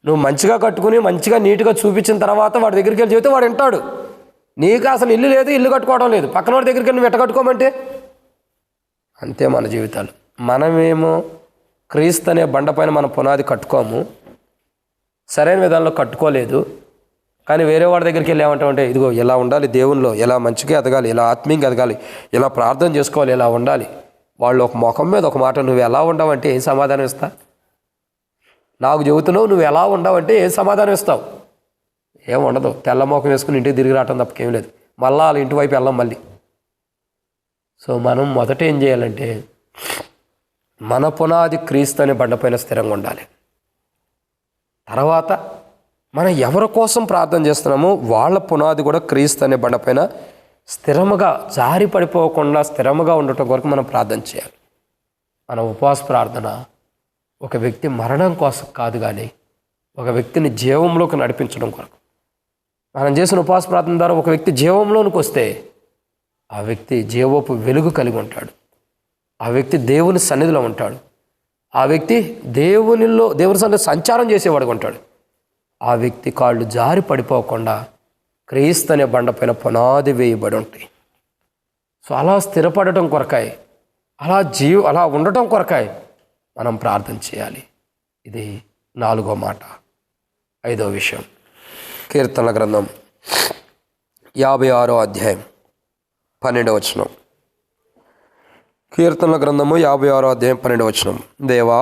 నువ్వు మంచిగా కట్టుకుని మంచిగా నీట్గా చూపించిన తర్వాత వాడి దగ్గరికి వెళ్ళి చెబితే వాడు వింటాడు. నీకు అసలు ఇల్లు లేదు, ఇల్లు కట్టుకోవడం లేదు, పక్కన వాడి దగ్గరికి వెళ్ళి నువ్వు ఎట్ట కట్టుకోమంటే? అంతే మన జీవితాలు. మనమేమో క్రీస్తు అనే బండపైన మన పునాది కట్టుకోము, సరైన విధానంలో కట్టుకోలేదు. కానీ వేరే వాడి దగ్గరికి వెళ్ళి ఏమంటామంటే, ఇదిగో ఇలా ఉండాలి, దేవునిలో ఇలా మంచిగా ఎదగాలి, ఇలా ఆత్మీయంగా ఎదగాలి, ఇలా ప్రార్థన చేసుకోవాలి, ఇలా ఉండాలి. వాళ్ళు ఒక ముఖం మీద ఒక మాట, నువ్వు ఎలా ఉండవంటే ఏం సమాధానం ఇస్తా? నాకు చెబుతున్నావు నువ్వు ఎలా ఉండవంటే ఏం సమాధానం ఇస్తావు? ఏం ఉండదు. తెల్ల ముఖం వేసుకుని ఇంటికి తిరిగి రావటం తప్పకేం లేదు. మళ్ళీ వాళ్ళ ఇంటి వైపు వెళ్ళాం మళ్ళీ. సో మనం మొదట ఏం చేయాలంటే, మన పునాది క్రీస్తు అనే బండపైన స్థిరంగా ఉండాలి. తర్వాత మనం ఎవరి కోసం ప్రార్థన చేస్తున్నామో వాళ్ళ పునాది కూడా క్రీస్తు అనే బండపైన స్థిరముగా జారి పడిపోకుండా స్థిరముగా ఉండటం కొరకు మనం ప్రార్థన చేయాలి. మన ఉపవాస ప్రార్థన ఒక వ్యక్తి మరణం కోసం కాదు, కానీ ఒక వ్యక్తిని జీవంలోకి నడిపించడం కొరకు. మనం చేసిన ఉపవాస ప్రార్థన ద్వారా ఒక వ్యక్తి జీవంలోనికి వస్తే ఆ వ్యక్తి జీవపు వెలుగు కలిగి ఉంటాడు. ఆ వ్యక్తి దేవుని సన్నిధిలో ఉంటాడు. ఆ వ్యక్తి దేవుని సన్నిధిలో సంచారం చేసేవాడుగా ఉంటాడు. ఆ వ్యక్తి కాళ్ళు జారి పడిపోకుండా క్రీస్తు అనే బండపైన పునాది వేయబడి ఉంటాయి. సో అలా స్థిరపడటం కొరకాయి, అలా ఉండటం కొరకాయి మనం ప్రార్థన చేయాలి. ఇది 4వ మాట. 5వ విషయం, కీర్తనల గ్రంథం 56వ అధ్యాయం 12వ వచనం. కీర్తనల గ్రంథము 56వ అధ్యాయం 12వ వచనం. దేవా,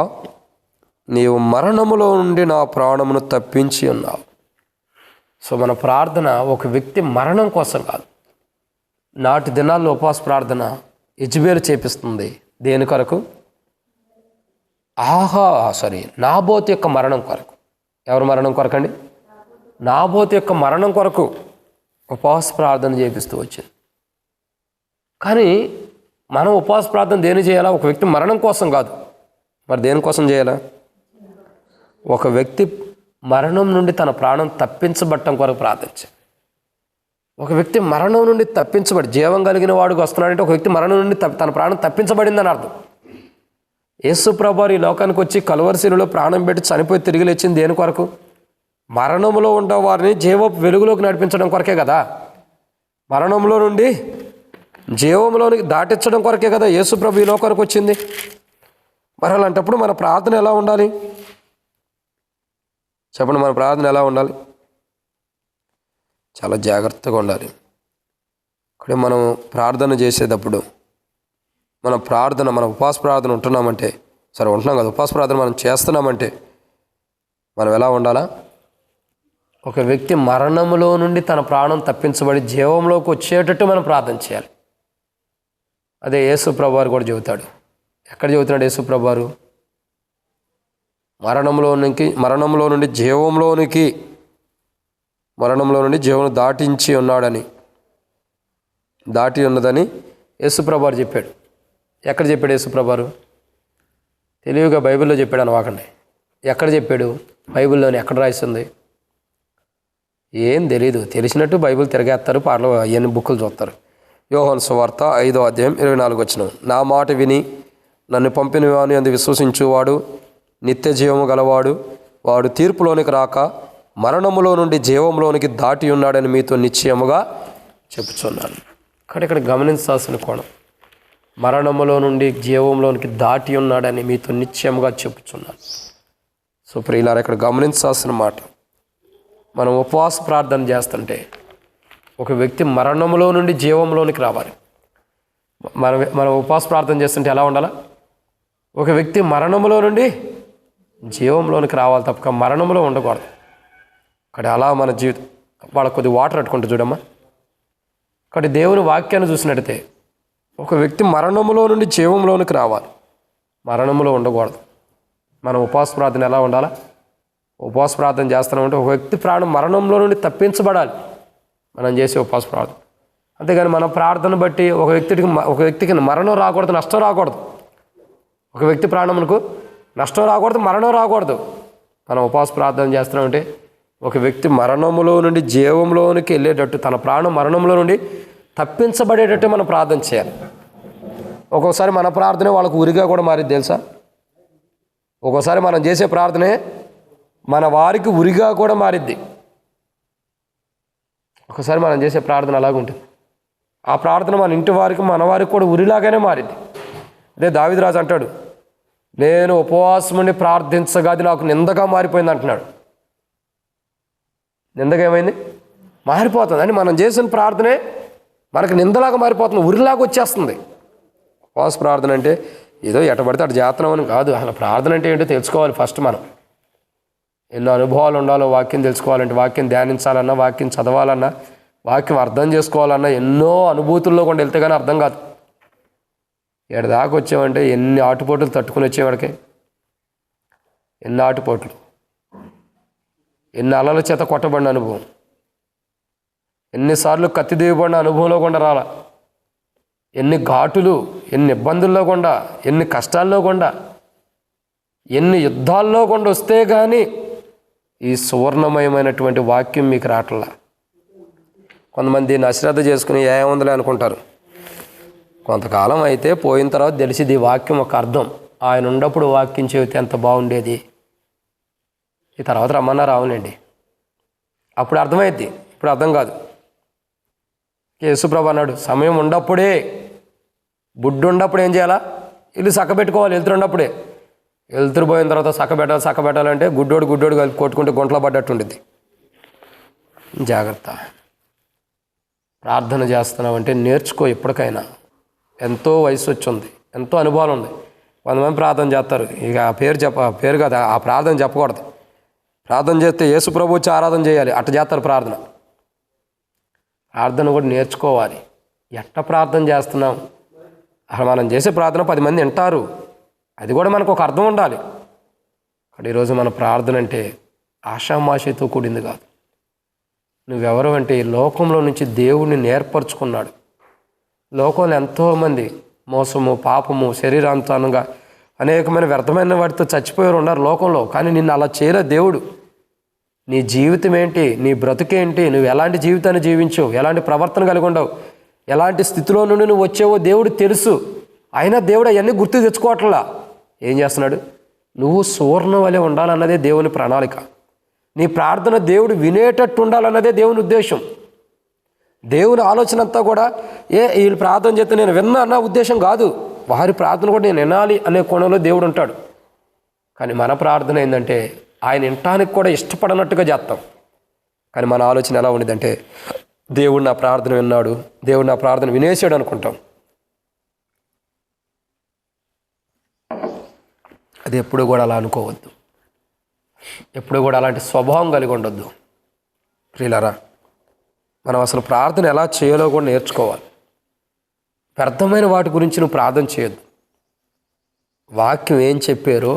నీవు మరణములో నుండి నా ప్రాణమును తప్పించి ఉన్నావు. సో మన ప్రార్థన ఒక వ్యక్తి మరణం కోసం కాదు. నాటి దినాల్లో ఉపవాస ప్రార్థన యెజబెలు చేపిస్తుంది. దేని కొరకు? నాబోతు యొక్క మరణం కొరకు. ఎవరి మరణం కొరకండి? నాబోతు యొక్క మరణం కొరకు ఉపవాస ప్రార్థన చేపిస్తూ వచ్చింది. కానీ మనం ఉపవాస ప్రార్థన దేని చేయాలా? ఒక వ్యక్తి మరణం కోసం కాదు. మరి దేనికోసం చేయాలా? ఒక వ్యక్తి మరణం నుండి తన ప్రాణం తప్పించబడటం కొరకు ప్రార్థించాలి. ఒక వ్యక్తి మరణం నుండి తప్పించబడి జీవం కలిగిన వాడికి వస్తున్నాడంటే ఒక వ్యక్తి మరణం నుండి తన ప్రాణం తప్పించబడిందని అర్థం. యేసు ప్రభువారు ఈ లోకానికి వచ్చి కలువరి శిలువలో ప్రాణం పెట్టి చనిపోయి తిరిగి లేచింది దేని కొరకు? మరణంలో ఉండే వారిని జీవపు వెలుగులోకి నడిపించడం కొరకే కదా. మరణంలో నుండి జీవంలోనికి దాటించడం కొరకే కదా యేసు ప్రభు ఈ లోకానికి వచ్చింది. మరి అలాంటప్పుడు మన ప్రార్థన ఎలా ఉండాలి చెప్పండి? మన ప్రార్థన ఎలా ఉండాలి? చాలా జాగ్రత్తగా ఉండాలి. ఇక్కడ మనం ప్రార్థన చేసేటప్పుడు మన ఉపవాస ప్రార్థన ఉంటున్నామంటే, సరే ఉంటున్నాం కదా, ఉపవాస ప్రార్థన మనం చేస్తున్నామంటే మనం ఎలా ఉండాలా? ఒక వ్యక్తి మరణంలో నుండి తన ప్రాణం తప్పించబడి జీవంలోకి వచ్చేటట్టు మనం ప్రార్థన చేయాలి. అదే యేసు ప్రభువారు కూడా చెబుతాడు. ఎక్కడ చెబుతున్నాడు యేసు ప్రభువారు? మరణంలో నుండి జీవం దాటి ఉన్నదని యేసు ప్రభువారు చెప్పాడు. ఎక్కడ చెప్పాడు యేసు ప్రభువారు? తెలివిగా బైబిల్లో చెప్పాడు అనవాకండి. ఎక్కడ చెప్పాడు? బైబిల్లోని ఎక్కడ రాసింది? ఏం తెలీదు, తెలిసినట్టు బైబిల్ తిరగేస్తారు, పాటలు అవన్నీ బుక్కులు చూస్తారు. యోహాను సువార్త 5వ అధ్యాయం 24 వచనం. నా మాట విని నన్ను పంపిన వాని అందు విశ్వసించువాడు నిత్య జీవము గలవాడు, వాడు తీర్పులోనికి రాక మరణములో నుండి జీవంలోనికి దాటి ఉన్నాడని మీతో నిశ్చయముగా చెప్పుచున్నాను. ఇక్కడ గమనించాల్సిన కోణం, మరణములో నుండి జీవంలోనికి దాటి ఉన్నాడని మీతో నిశ్చయముగా చెప్పుచున్నాను. సో ప్రియులారా, ఇక్కడ గమనించాల్సిన మాట, మనం ఉపవాస ప్రార్థన చేస్తుంటే ఒక వ్యక్తి మరణంలో నుండి జీవంలోనికి రావాలి. మనం ఉపవాస ప్రార్థన చేస్తుంటే ఎలా ఉండాలా? ఒక వ్యక్తి మరణంలో నుండి జీవంలోనికి రావాలి తప్పక మరణంలో ఉండకూడదు. అక్కడ అలా మన జీవితం వాళ్ళకి కొద్ది వాటర్ అట్టుకుంటూ చూడమ్మా. అక్కడ దేవుని వాక్యాన్ని చూసినట్టయితే ఒక వ్యక్తి మరణంలో నుండి జీవంలోనికి రావాలి, మరణంలో ఉండకూడదు. మనం ఉపవాస ప్రార్థన ఎలా ఉండాలా? ఉపవాస ప్రార్థన చేస్తున్నామంటే ఒక వ్యక్తి ప్రాణం మరణంలో నుండి తప్పించబడాలి మనం చేసే ఉపవాస ప్రార్థన. అంతేగాని మన ప్రార్థన బట్టి ఒక వ్యక్తికి మరణం రాకూడదు, నష్టం రాకూడదు. ఒక వ్యక్తి ప్రాణమునకు నష్టం రాకూడదు, మరణం రాకూడదు. మనం ఉపవాస ప్రార్థన చేస్తున్నామంటే ఒక వ్యక్తి మరణంలో నుండి జీవంలోనికి వెళ్ళేటట్టు, తన ప్రాణం మరణంలో నుండి తప్పించబడేటట్టు మనం ప్రార్థన చేయాలి. ఒక్కోసారి మన ప్రార్థనే వాళ్ళకు ఉరిగా కూడా మారిద్ది తెలుసా. ఒక్కోసారి మనం చేసే ప్రార్థనే మన వారికి ఉరిగా కూడా మారిద్ది. ఒకసారి మనం చేసే ప్రార్థన అలాగే ఉంటుంది. ఆ ప్రార్థన మన ఇంటి వారికి మన వారికి కూడా ఉరిలాగానే మారిద్ది. అదే దావీదురాజు అంటాడు, నేను ఉపవాసం ఉండి ప్రార్థించగా అది నాకు నిందగా మారిపోయింది అంటున్నాడు. నిందగా ఏమైంది? మారిపోతుంది. అని మనం చేసిన ప్రార్థనే మనకు నిందలాగా మారిపోతుంది, ఉరిలాగా వచ్చేస్తుంది. ఉపవాస ప్రార్థన అంటే ఏదో ఎటబడితే అటు చేస్తున్నాం అని కాదు. అసలు ప్రార్థన అంటే ఏంటో తెలుసుకోవాలి ఫస్ట్. మనం ఎన్నో అనుభవాలు ఉండాలో వాక్యం తెలుసుకోవాలంటే, వాక్యం ధ్యానించాలన్నా, వాక్యం చదవాలన్నా, వాక్యం అర్థం చేసుకోవాలన్నా ఎన్నో అనుభూతుల్లో కూడా వెళ్తే కానీ అర్థం కాదు. ఏడు దాకా వచ్చామంటే ఎన్ని ఆటుపోట్లు తట్టుకుని వచ్చేవాడికి, ఎన్ని ఆటుపోట్లు, ఎన్ని అలల చేత కొట్టబడిన అనుభవం, ఎన్నిసార్లు కత్తి దిగబడిన అనుభవంలో కూడా రాలా, ఎన్ని ఘాటులు, ఎన్ని ఇబ్బందుల్లో కూడా, ఎన్ని కష్టాల్లో కూడా, ఎన్ని యుద్ధాల్లో కూడా వస్తే కానీ ఈ సువర్ణమయమైనటువంటి వాక్యం మీకు రావట్లా. కొంతమంది దీన్ని అశ్రద్ధ చేసుకుని ఏముందిలే అనుకుంటారు. కొంతకాలం అయితే పోయిన తర్వాత తెలిసింది ఈ వాక్యం ఒక అర్థం. ఆయన ఉన్నప్పుడు వాక్యం చెబితే ఎంత బాగుండేది, ఈ తర్వాత రమ్మన్నా రావునండి, అప్పుడు అర్థమైద్ది, ఇప్పుడు అర్థం కాదు. యేసుప్రభు అన్నాడు, సమయం ఉన్నప్పుడే, బుడ్డు ఉన్నప్పుడు ఏం చేయాలా? ఇల్లు చక్కబెట్టుకోవాలి. వెళ్తురు ఉన్నప్పుడే. వెళ్తురు పోయిన తర్వాత చక్కబెట్టాలంటే గుడ్డోడు కలిపి కొట్టుకుంటే గుంటలో పడ్డట్టు ఉంటుంది. జాగ్రత్త. ప్రార్థన చేస్తున్నామంటే నేర్చుకో. ఎప్పటికైనా ఎంతో వయసు వచ్చింది, ఎంతో అనుభవాలు ఉంది. కొంతమంది ప్రార్థన చేస్తారు, ఇక ఆ పేరు కాదు, ఆ ప్రార్థన చెప్పకూడదు. ప్రార్థన చేస్తే యేసు ప్రభు వచ్చి ఆరాధన చేయాలి, అట్ట చేస్తారు ప్రార్థన. ప్రార్థన కూడా నేర్చుకోవాలి. ఎట్ట ప్రార్థన చేస్తున్నాం, అసలు మనం చేసే ప్రార్థన 10 మంది వింటారు, అది కూడా మనకు ఒక అర్థం ఉండాలి. అక్కడ ఈరోజు మన ప్రార్థన అంటే ఆషామాషితో కూడింది కాదు. నువ్వెవరు అంటే ఈ లోకంలో నుంచి దేవుణ్ణి నేర్పరచుకున్నాడు. లోకంలో ఎంతోమంది మోసము, పాపము, శరీరాంతరంగా అనేకమైన వ్యర్థమైన వాటితో చచ్చిపోయారు ఉన్నారు లోకంలో. కానీ నిన్ను అలా చేయలే దేవుడు. నీ జీవితం ఏంటి, నీ బ్రతుకేంటి, నువ్వు ఎలాంటి జీవితాన్ని జీవించావు, ఎలాంటి ప్రవర్తన కలిగి ఉండవు, ఎలాంటి స్థితిలో నుండి నువ్వు వచ్చావో దేవుడు తెలుసు. అయినా దేవుడు అవన్నీ గుర్తు తెచ్చుకోవట్లా. ఏం చేస్తున్నాడు? నువ్వు సువర్ణ వలె ఉండాలన్నదే దేవుని ప్రణాళిక. నీ ప్రార్థన దేవుడు వినేటట్టు ఉండాలన్నదే దేవుని ఉద్దేశం. దేవుని ఆలోచన అంతా కూడా వీళ్ళు ప్రార్థన చేస్తే నేను విన్నా అన్న ఉద్దేశం కాదు. వారి ప్రార్థన కూడా నేను వినాలి అనే కోణంలో దేవుడు ఉంటాడు. కానీ మన ప్రార్థన ఏంటంటే ఆయన వినటానికి కూడా ఇష్టపడనట్టుగా చేస్తాం. కానీ మన ఆలోచన ఎలా ఉండేదంటే దేవుడు నా ప్రార్థన విన్నాడు, దేవుడు నా ప్రార్థన వినేసాడు అనుకుంటాం. అది ఎప్పుడు కూడా అలా అనుకోవద్దు. ఎప్పుడు కూడా అలాంటి స్వభావం కలిగి ఉండొద్దు. ప్రియులారా, మనం అసలు ప్రార్థన ఎలా చేయాలో కూడా నేర్చుకోవాలి. వ్యర్థమైన వాటి గురించి నువ్వు ప్రార్థన చేయొద్దు. వాక్యం ఏం చెప్పారో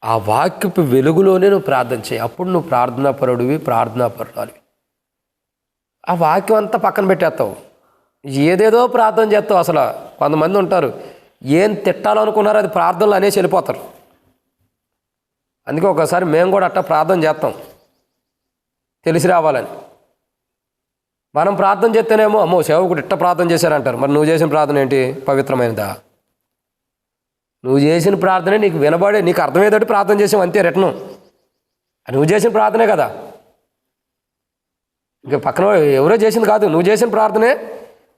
ఆ వాక్యపు వెలుగులోనే నువ్వు ప్రార్థన చేయి. అప్పుడు నువ్వు ప్రార్థనాపరుడివి, ప్రార్థనాపరురాలివి. ఆ వాక్యం అంతా పక్కన పెట్టేస్తావు, ఏదేదో ప్రార్థన చేస్తావు. అసలు కొంతమంది ఉంటారు, ఏం తిట్టాలనుకున్నారో అది ప్రార్థనలు అనేసి వెళ్ళిపోతారు. అందుకే ఒకసారి మేము కూడా అట్టా ప్రార్థన చేస్తాం, తెలిసి రావాలని. మనం ప్రార్థన చేస్తేనేమో అమ్మో సేవకుడు ఇట్ట ప్రార్థన చేశారంటారు. మరి నువ్వు చేసిన ప్రార్థన ఏంటి? పవిత్రమైనదా? నువ్వు చేసిన ప్రార్థనే నీకు వినబడే, నీకు అర్థమయ్యేటట్టు ప్రార్థన చేసావు అంతే. రిటను నువ్వు చేసిన ప్రార్థనే కదా, ఇంకా పక్కన ఎవరో చేసింది కాదు. నువ్వు చేసిన ప్రార్థనే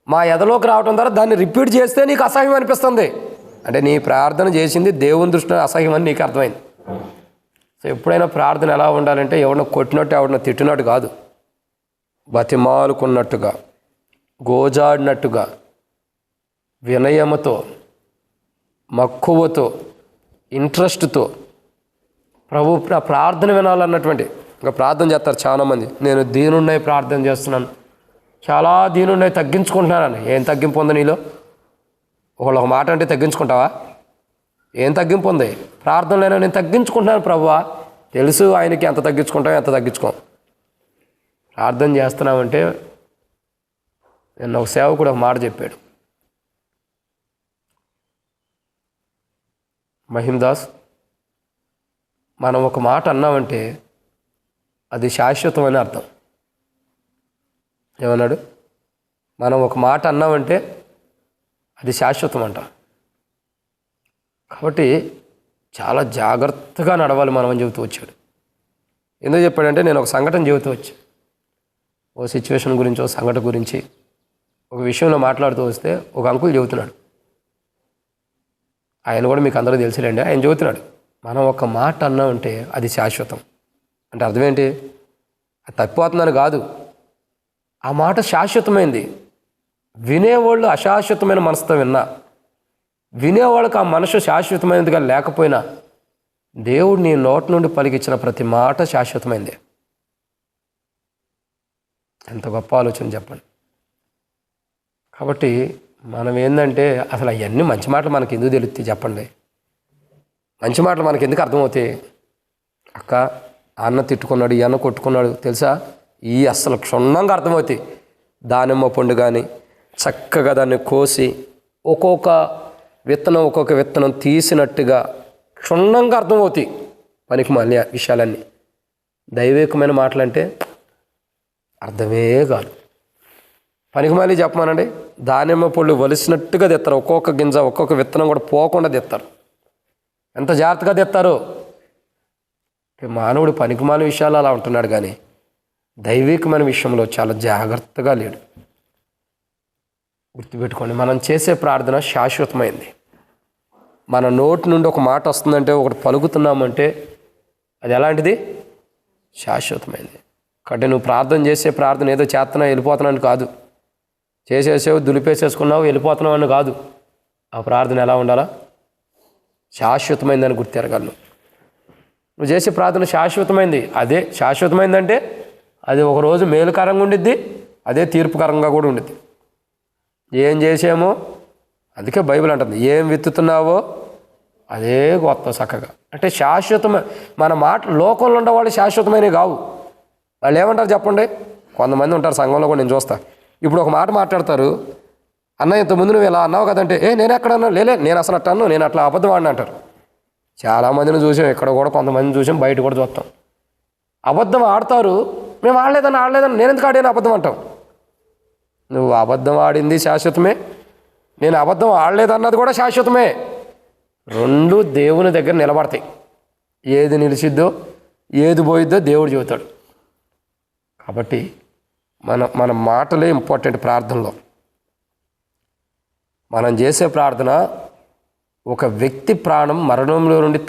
మా ఎదలోకి రావడం ద్వారా దాన్ని రిపీట్ చేస్తే నీకు అసహ్యం అనిపిస్తుంది. అంటే నీ ప్రార్థన చేసింది దేవుని దృష్టిలో అసహ్యం అని నీకు అర్థమైంది. సో ఎప్పుడైనా ప్రార్థన ఎలా ఉండాలంటే ఎవరినో కొట్టినట్టు, ఎవరినో తిట్టినట్టు కాదు, బతిమాలుకున్నట్టుగా, గోజాడినట్టుగా, వినయముతో, మక్కువతో, ఇంట్రెస్ట్తో ప్రభు ప్రార్థన వినాలన్నటువంటి ఇంకా ప్రార్థన చేస్తారు చాలామంది. నేను దీనున్నై ప్రార్థన చేస్తున్నాను, చాలా దీనున్నై తగ్గించుకుంటున్నానని. ఏం తగ్గింపు ఉంది నీలో? ఒకళ్ళు ఒక మాట అంటే తగ్గించుకుంటావా? ఏం తగ్గింపు ఉంది? ప్రార్థనలైనా నేను తగ్గించుకుంటున్నాను ప్రభువా. తెలుసు ఆయనకి ఎంత తగ్గించుకుంటాం, ఎంత తగ్గించుకోం. ప్రార్థన చేస్తున్నామంటే నిన్న ఒక సేవకుడు ఒక మాట చెప్పాడు, మహిమ్దాస్, మనం ఒక మాట అన్నామంటే అది శాశ్వతమని అర్థం. ఏమన్నాడు? మనం ఒక మాట అన్నామంటే అది శాశ్వతం అంట. కాబట్టి చాలా జాగ్రత్తగా నడవాలి మనం అని చెబుతూ వచ్చాడు. ఎందుకు చెప్పాడంటే, నేను ఒక సంఘటన చెబుతూ వచ్చా, ఓ సిచ్యువేషన్ గురించి, ఓ సంఘటన గురించి ఒక విషయంలో మాట్లాడుతూ వస్తే ఒక అంకుల్ చెబుతున్నాడు. ఆయన కూడా మీకు అందరూ తెలిసిరండి. ఆయన చెబుతున్నాడు, మనం ఒక మాట అన్నామంటే అది శాశ్వతం. అంటే అర్థం ఏంటి? అది తప్పిపోతుందని కాదు, ఆ మాట శాశ్వతమైంది. వినేవాళ్ళు అశాశ్వతమైన మనసుతో విన్నా, వినేవాళ్ళకి ఆ మనసు శాశ్వతమైనదిగా లేకపోయినా, దేవుడు నీ నోటి నుండి పలికిచ్చిన ప్రతి మాట శాశ్వతమైంది. ఎంత గొప్ప ఆలోచన చెప్పండి. కాబట్టి మనం ఏంటంటే, అసలు అవన్నీ మంచి మాటలు మనకి ఎందుకు తెలుస్తాయి చెప్పండి? మంచి మాటలు మనకి ఎందుకు అర్థమవుతాయి? అక్క అన్న తిట్టుకున్నాడు, ఈ అన్న కొట్టుకున్నాడు తెలుసా, ఈ అస్సలు క్షుణ్ణంగా అర్థమవుతాయి. దానిమ్మ పండు కానీ చక్కగా దాన్ని కోసి ఒక్కొక్క విత్తనం తీసినట్టుగా క్షుణ్ణంగా అర్థమవుతాయి పనికి మళ్ళీ విషయాలన్నీ. దైవికమైన మాటలంటే అర్థమే కాదు. పనికి మళ్ళీ చెప్పమానండి, దానిమ్మ పళ్ళు వలిసినట్టుగా తెస్తారు. ఒక్కొక్క గింజ ఒక్కొక్క విత్తనం కూడా పోకుండా తెస్తారు. ఎంత జాగ్రత్తగా తెస్తారు. మానవుడు పనికిమాలిన విషయాలు అలా ఉంటున్నాడు, కానీ దైవికమైన విషయంలో చాలా జాగ్రత్తగా లేడు. గుర్తుపెట్టుకోండి, మనం చేసే ప్రార్థన శాశ్వతమైంది. మన నోటి నుండి ఒక మాట వస్తుందంటే, ఒకటి పలుకుతున్నామంటే అది ఎలాంటిది? శాశ్వతమైంది. కాబట్టి నువ్వు ప్రార్థన చేసే ప్రార్థన ఏదో చేస్తున్నావు వెళ్ళిపోతున్నాను కాదు, చేసేసావు దులిపేసేసుకున్నావు వెళ్ళిపోతున్నావు అని కాదు. ఆ ప్రార్థన ఎలా ఉండాలా? శాశ్వతమైందని గుర్తెరగలను. నువ్వు చేసే ప్రార్థన శాశ్వతమైంది. అదే శాశ్వతమైందంటే అది ఒకరోజు మేలుకరంగా ఉండిద్ది, అదే తీర్పుకరంగా కూడా ఉండిద్ది. ఏం చేసామో, అందుకే బైబిల్ అంటుంది, ఏం విత్తుతున్నావో అదే కొత్త చక్కగా. అంటే శాశ్వతమైన మన మాట లోకంలో ఉండేవాళ్ళు శాశ్వతమైనవి కావు. వాళ్ళు ఏమంటారు చెప్పండి? కొంతమంది ఉంటారు సంఘంలో కూడా, నేను చూస్తా. ఇప్పుడు ఒక మాట మాట్లాడతారు, అన్న ఇంతకుముందు నువ్వు ఇలా అన్నావు కదంటే, నేను ఎక్కడన్నా లేలే, నేను అసలు అట్లా అన్నాను, నేను అట్లా అబద్ధం ఆడిన అంటారు. చాలామందిని చూసాం, ఇక్కడ కూడా కొంతమందిని చూసాం, బయట కూడా చూస్తాం. అబద్ధం ఆడతారు, మేము ఆడలేదని నేను ఎందుకు ఆడాను అబద్ధం అంటాం. నువ్వు అబద్ధం ఆడింది శాశ్వతమే, నేను అబద్ధం ఆడలేదన్నది కూడా శాశ్వతమే. రెండు దేవుని దగ్గర నిలబడతాయి. ఏది నిలిచిద్దో ఏది పోయిద్దో దేవుడు చెబుతాడు. కాబట్టి మన మాటలే ఇంపార్టెంట్. ప్రార్థనలో మనం చేసే ప్రార్థన ఒక వ్యక్తి ప్రాణం మరణంలో నుండి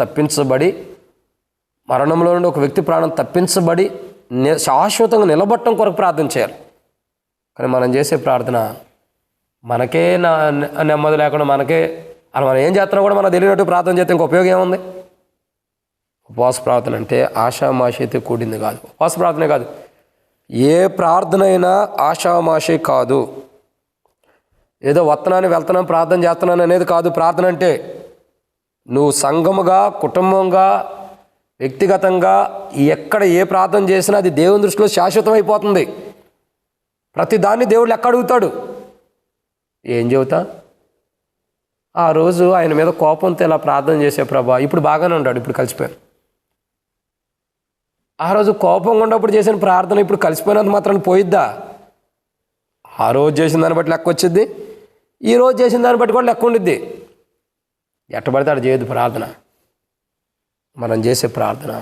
ఒక వ్యక్తి ప్రాణం తప్పించబడి శాశ్వతంగా నిలబడటం కొరకు ప్రార్థన చేయాలి. కానీ మనం చేసే ప్రార్థన మనకే నెమ్మది లేకుండా మనకే అలా మనం ఏం చేస్తున్నా కూడా మనకు తెలియనట్టు ప్రార్థన చేస్తే ఇంక ఉపయోగం ఏముంది? ఉపవాస ప్రార్థన అంటే ఆషామాషితో కూడింది కాదు. ఉపవాస ప్రార్థనే కాదు, ఏ ప్రార్థన అయినా ఆషామాషి కాదు. ఏదో వస్తున్నాను వెళ్తున్నాను ప్రార్థన చేస్తున్నాను అనేది కాదు. ప్రార్థన అంటే నువ్వు సంఘముగా, కుటుంబంగా, వ్యక్తిగతంగా ఎక్కడ ఏ ప్రార్థన చేసినా అది దేవుని దృష్టిలో శాశ్వతం అయిపోతుంది. ప్రతి దాన్ని దేవుడు లెక్క అడుగుతాడు. ఏం చెబుతా? ఆ రోజు ఆయన మీద కోపంతో ఇలా ప్రార్థన చేసే ప్రభా, ఇప్పుడు బాగానే ఉన్నాడు, ఇప్పుడు కలిసిపోయాను. ఆ రోజు కోపంగా ఉన్నప్పుడు చేసిన ప్రార్థన ఇప్పుడు కలిసిపోయినంత మాత్రాన్ని పోయిద్దా? ఆ రోజు చేసిన దాన్ని బట్టి లెక్క వచ్చిద్ది, ఈ రోజు చేసిన దాన్ని బట్టి కూడా లెక్క ఉండిద్ది. ఎట్టబడితే అటు చేయదు ప్రార్థన. మనం చేసే ప్రార్థన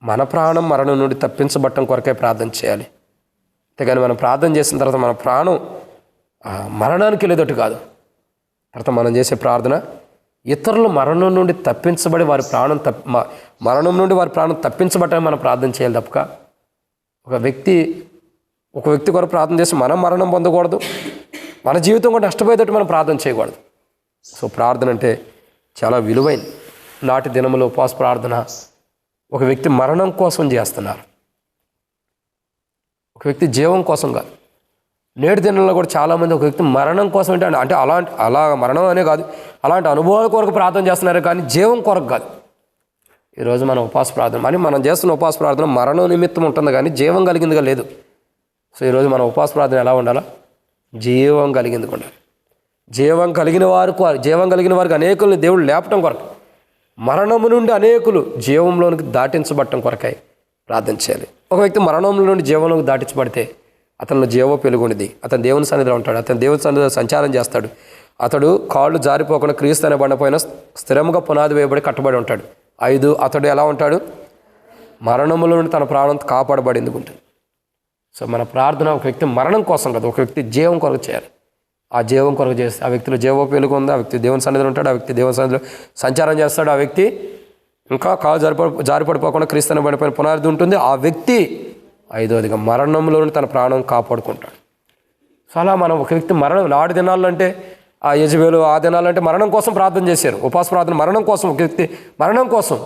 మన ప్రాణం మరణం నుండి తప్పించబట్టం కొరకే ప్రార్థన చేయాలి. అంతేగాని మనం ప్రార్థన చేసిన తర్వాత మన ప్రాణం మరణానికి వెళ్ళేటట్టు కాదు. తర్వాత మనం చేసే ప్రార్థన ఇతరులు మరణం నుండి తప్పించబడి మరణం నుండి వారి ప్రాణం తప్పించబట్టని మనం ప్రార్థన చేయాలి తప్పక ఒక వ్యక్తి కొరకు ప్రార్థన చేసి మనం మరణం పొందకూడదు, మన జీవితం కూడా నష్టపోయేటట్టు మనం ప్రార్థన చేయకూడదు. సో ప్రార్థన అంటే చాలా విలువైంది. నాటి దినములో ఉపవాస ప్రార్థన ఒక వ్యక్తి మరణం కోసం చేస్తున్నారు, ఒక వ్యక్తి జీవం కోసం కాదు. నేటి దినంలో కూడా చాలామంది ఒక వ్యక్తి మరణం కోసం అంటే అలా మరణం అనే కాదు, అలాంటి అనుభవాల కొరకు ప్రార్థన చేస్తున్నారు, కానీ జీవం కొరకు కాదు. ఈరోజు మన ఉపవాస ప్రార్థన మనం చేస్తున్న ఉపవాస ప్రార్థన మరణం నిమిత్తం ఉంటుంది, కానీ జీవం కలిగిందిగా లేదు. సో ఈరోజు మన ఉపవాస ప్రార్థన ఎలా ఉండాలా? జీవం కలిగిందిగా ఉండాలి. జీవం కలిగిన వారికి అనేకుల్ని దేవుడు లేపటం కొరకు, మరణము నుండి అనేకులు జీవంలోనికి దాటించబడటం కొరకై ప్రార్థన చేయాలి. ఒక వ్యక్తి మరణంలో నుండి జీవంలోకి దాటించబడితే అతను జీవ పెలుగుండిది, అతను దేవుని సన్నిధిలో ఉంటాడు, అతను దేవుని సన్నిధిలో సంచారం చేస్తాడు, అతడు కాళ్ళు జారిపోకుండా క్రీస్తు అనే బండపైన స్థిరంగా పునాది వేయబడి కట్టబడి ఉంటాడు. 5, అతడు ఎలా ఉంటాడు? మరణములో నుండి తన ప్రాణం కాపాడబడింది ఉంటుంది. సో మన ప్రార్థన ఒక వ్యక్తి మరణం కోసం కాదు, ఒక వ్యక్తి జీవం కొరకు చేయాలి. ఆ జీవం కొరకు చేస్తే ఆ వ్యక్తిలో జీవోపు వెలుగు ఉంది, ఆ వ్యక్తి దేవుని సన్నిధిలో ఉంటాడు, ఆ వ్యక్తి దేవుని సన్నిధిలో సంచారం చేస్తాడు, ఆ వ్యక్తి ఇంకా కాలు జారిపడిపోకుండా క్రీస్తు అనే బండపైన పునాది ఉంటుంది. ఆ వ్యక్తి 5వదిగా మరణంలో నుండి తన ప్రాణం కాపాడుకుంటాడు. సో అలా మనం ఒక వ్యక్తి మరణం నాడు దినాల్లో అంటే ఆ యెజబెలు ఆ దినాలంటే మరణం కోసం ప్రార్థన చేశారు. ఉపవాస ప్రార్థన మరణం కోసం, ఒక వ్యక్తి మరణం కోసం,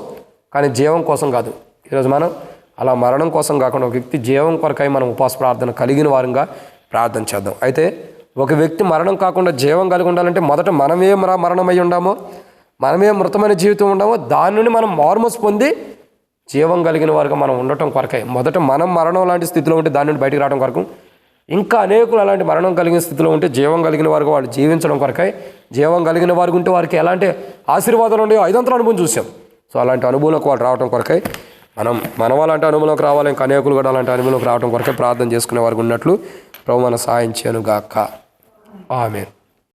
కానీ జీవం కోసం కాదు. ఈరోజు మనం అలా మరణం కోసం కాకుండా ఒక వ్యక్తి జీవం కొరకై మనం ఉపవాస ప్రార్థన కలిగిన వారంగా ప్రార్థన చేద్దాం. అయితే ఒక వ్యక్తి మరణం కాకుండా జీవం కలిగి ఉండాలంటే మొదట మనమే మరణమై ఉండామో, మనమే మృతమైన జీవితం ఉండామో, దాని నుండి మనం మార్మోస్ పొంది జీవం కలిగిన వారుగా మనం ఉండటం కొరకై మొదట మనం మరణం లాంటి స్థితిలో ఉంటే దాని నుండి బయటికి రావడం కొరకు, ఇంకా అనేకులు అలాంటి మరణం కలిగిన స్థితిలో ఉంటే జీవం కలిగిన వారికి వాళ్ళు జీవించడం కొరకై, జీవం కలిగిన వారికి ఉంటే వారికి ఎలాంటి ఆశీర్వాదాలు ఉన్నాయో 5 అనుభవం చూసాం. సో అలాంటి అనుభవంలోకి వాళ్ళు రావడం కొరకై మనం అలాంటి అనుభవంలోకి రావాలి, ఇంకా అనేకులు కూడా అలాంటి అనుభవంలోకి రావడం కొరకై ప్రార్థన చేసుకునే వారికి ఉన్నట్లు ప్రభు మన సహాయం చేయను గాక. ఆమేన్.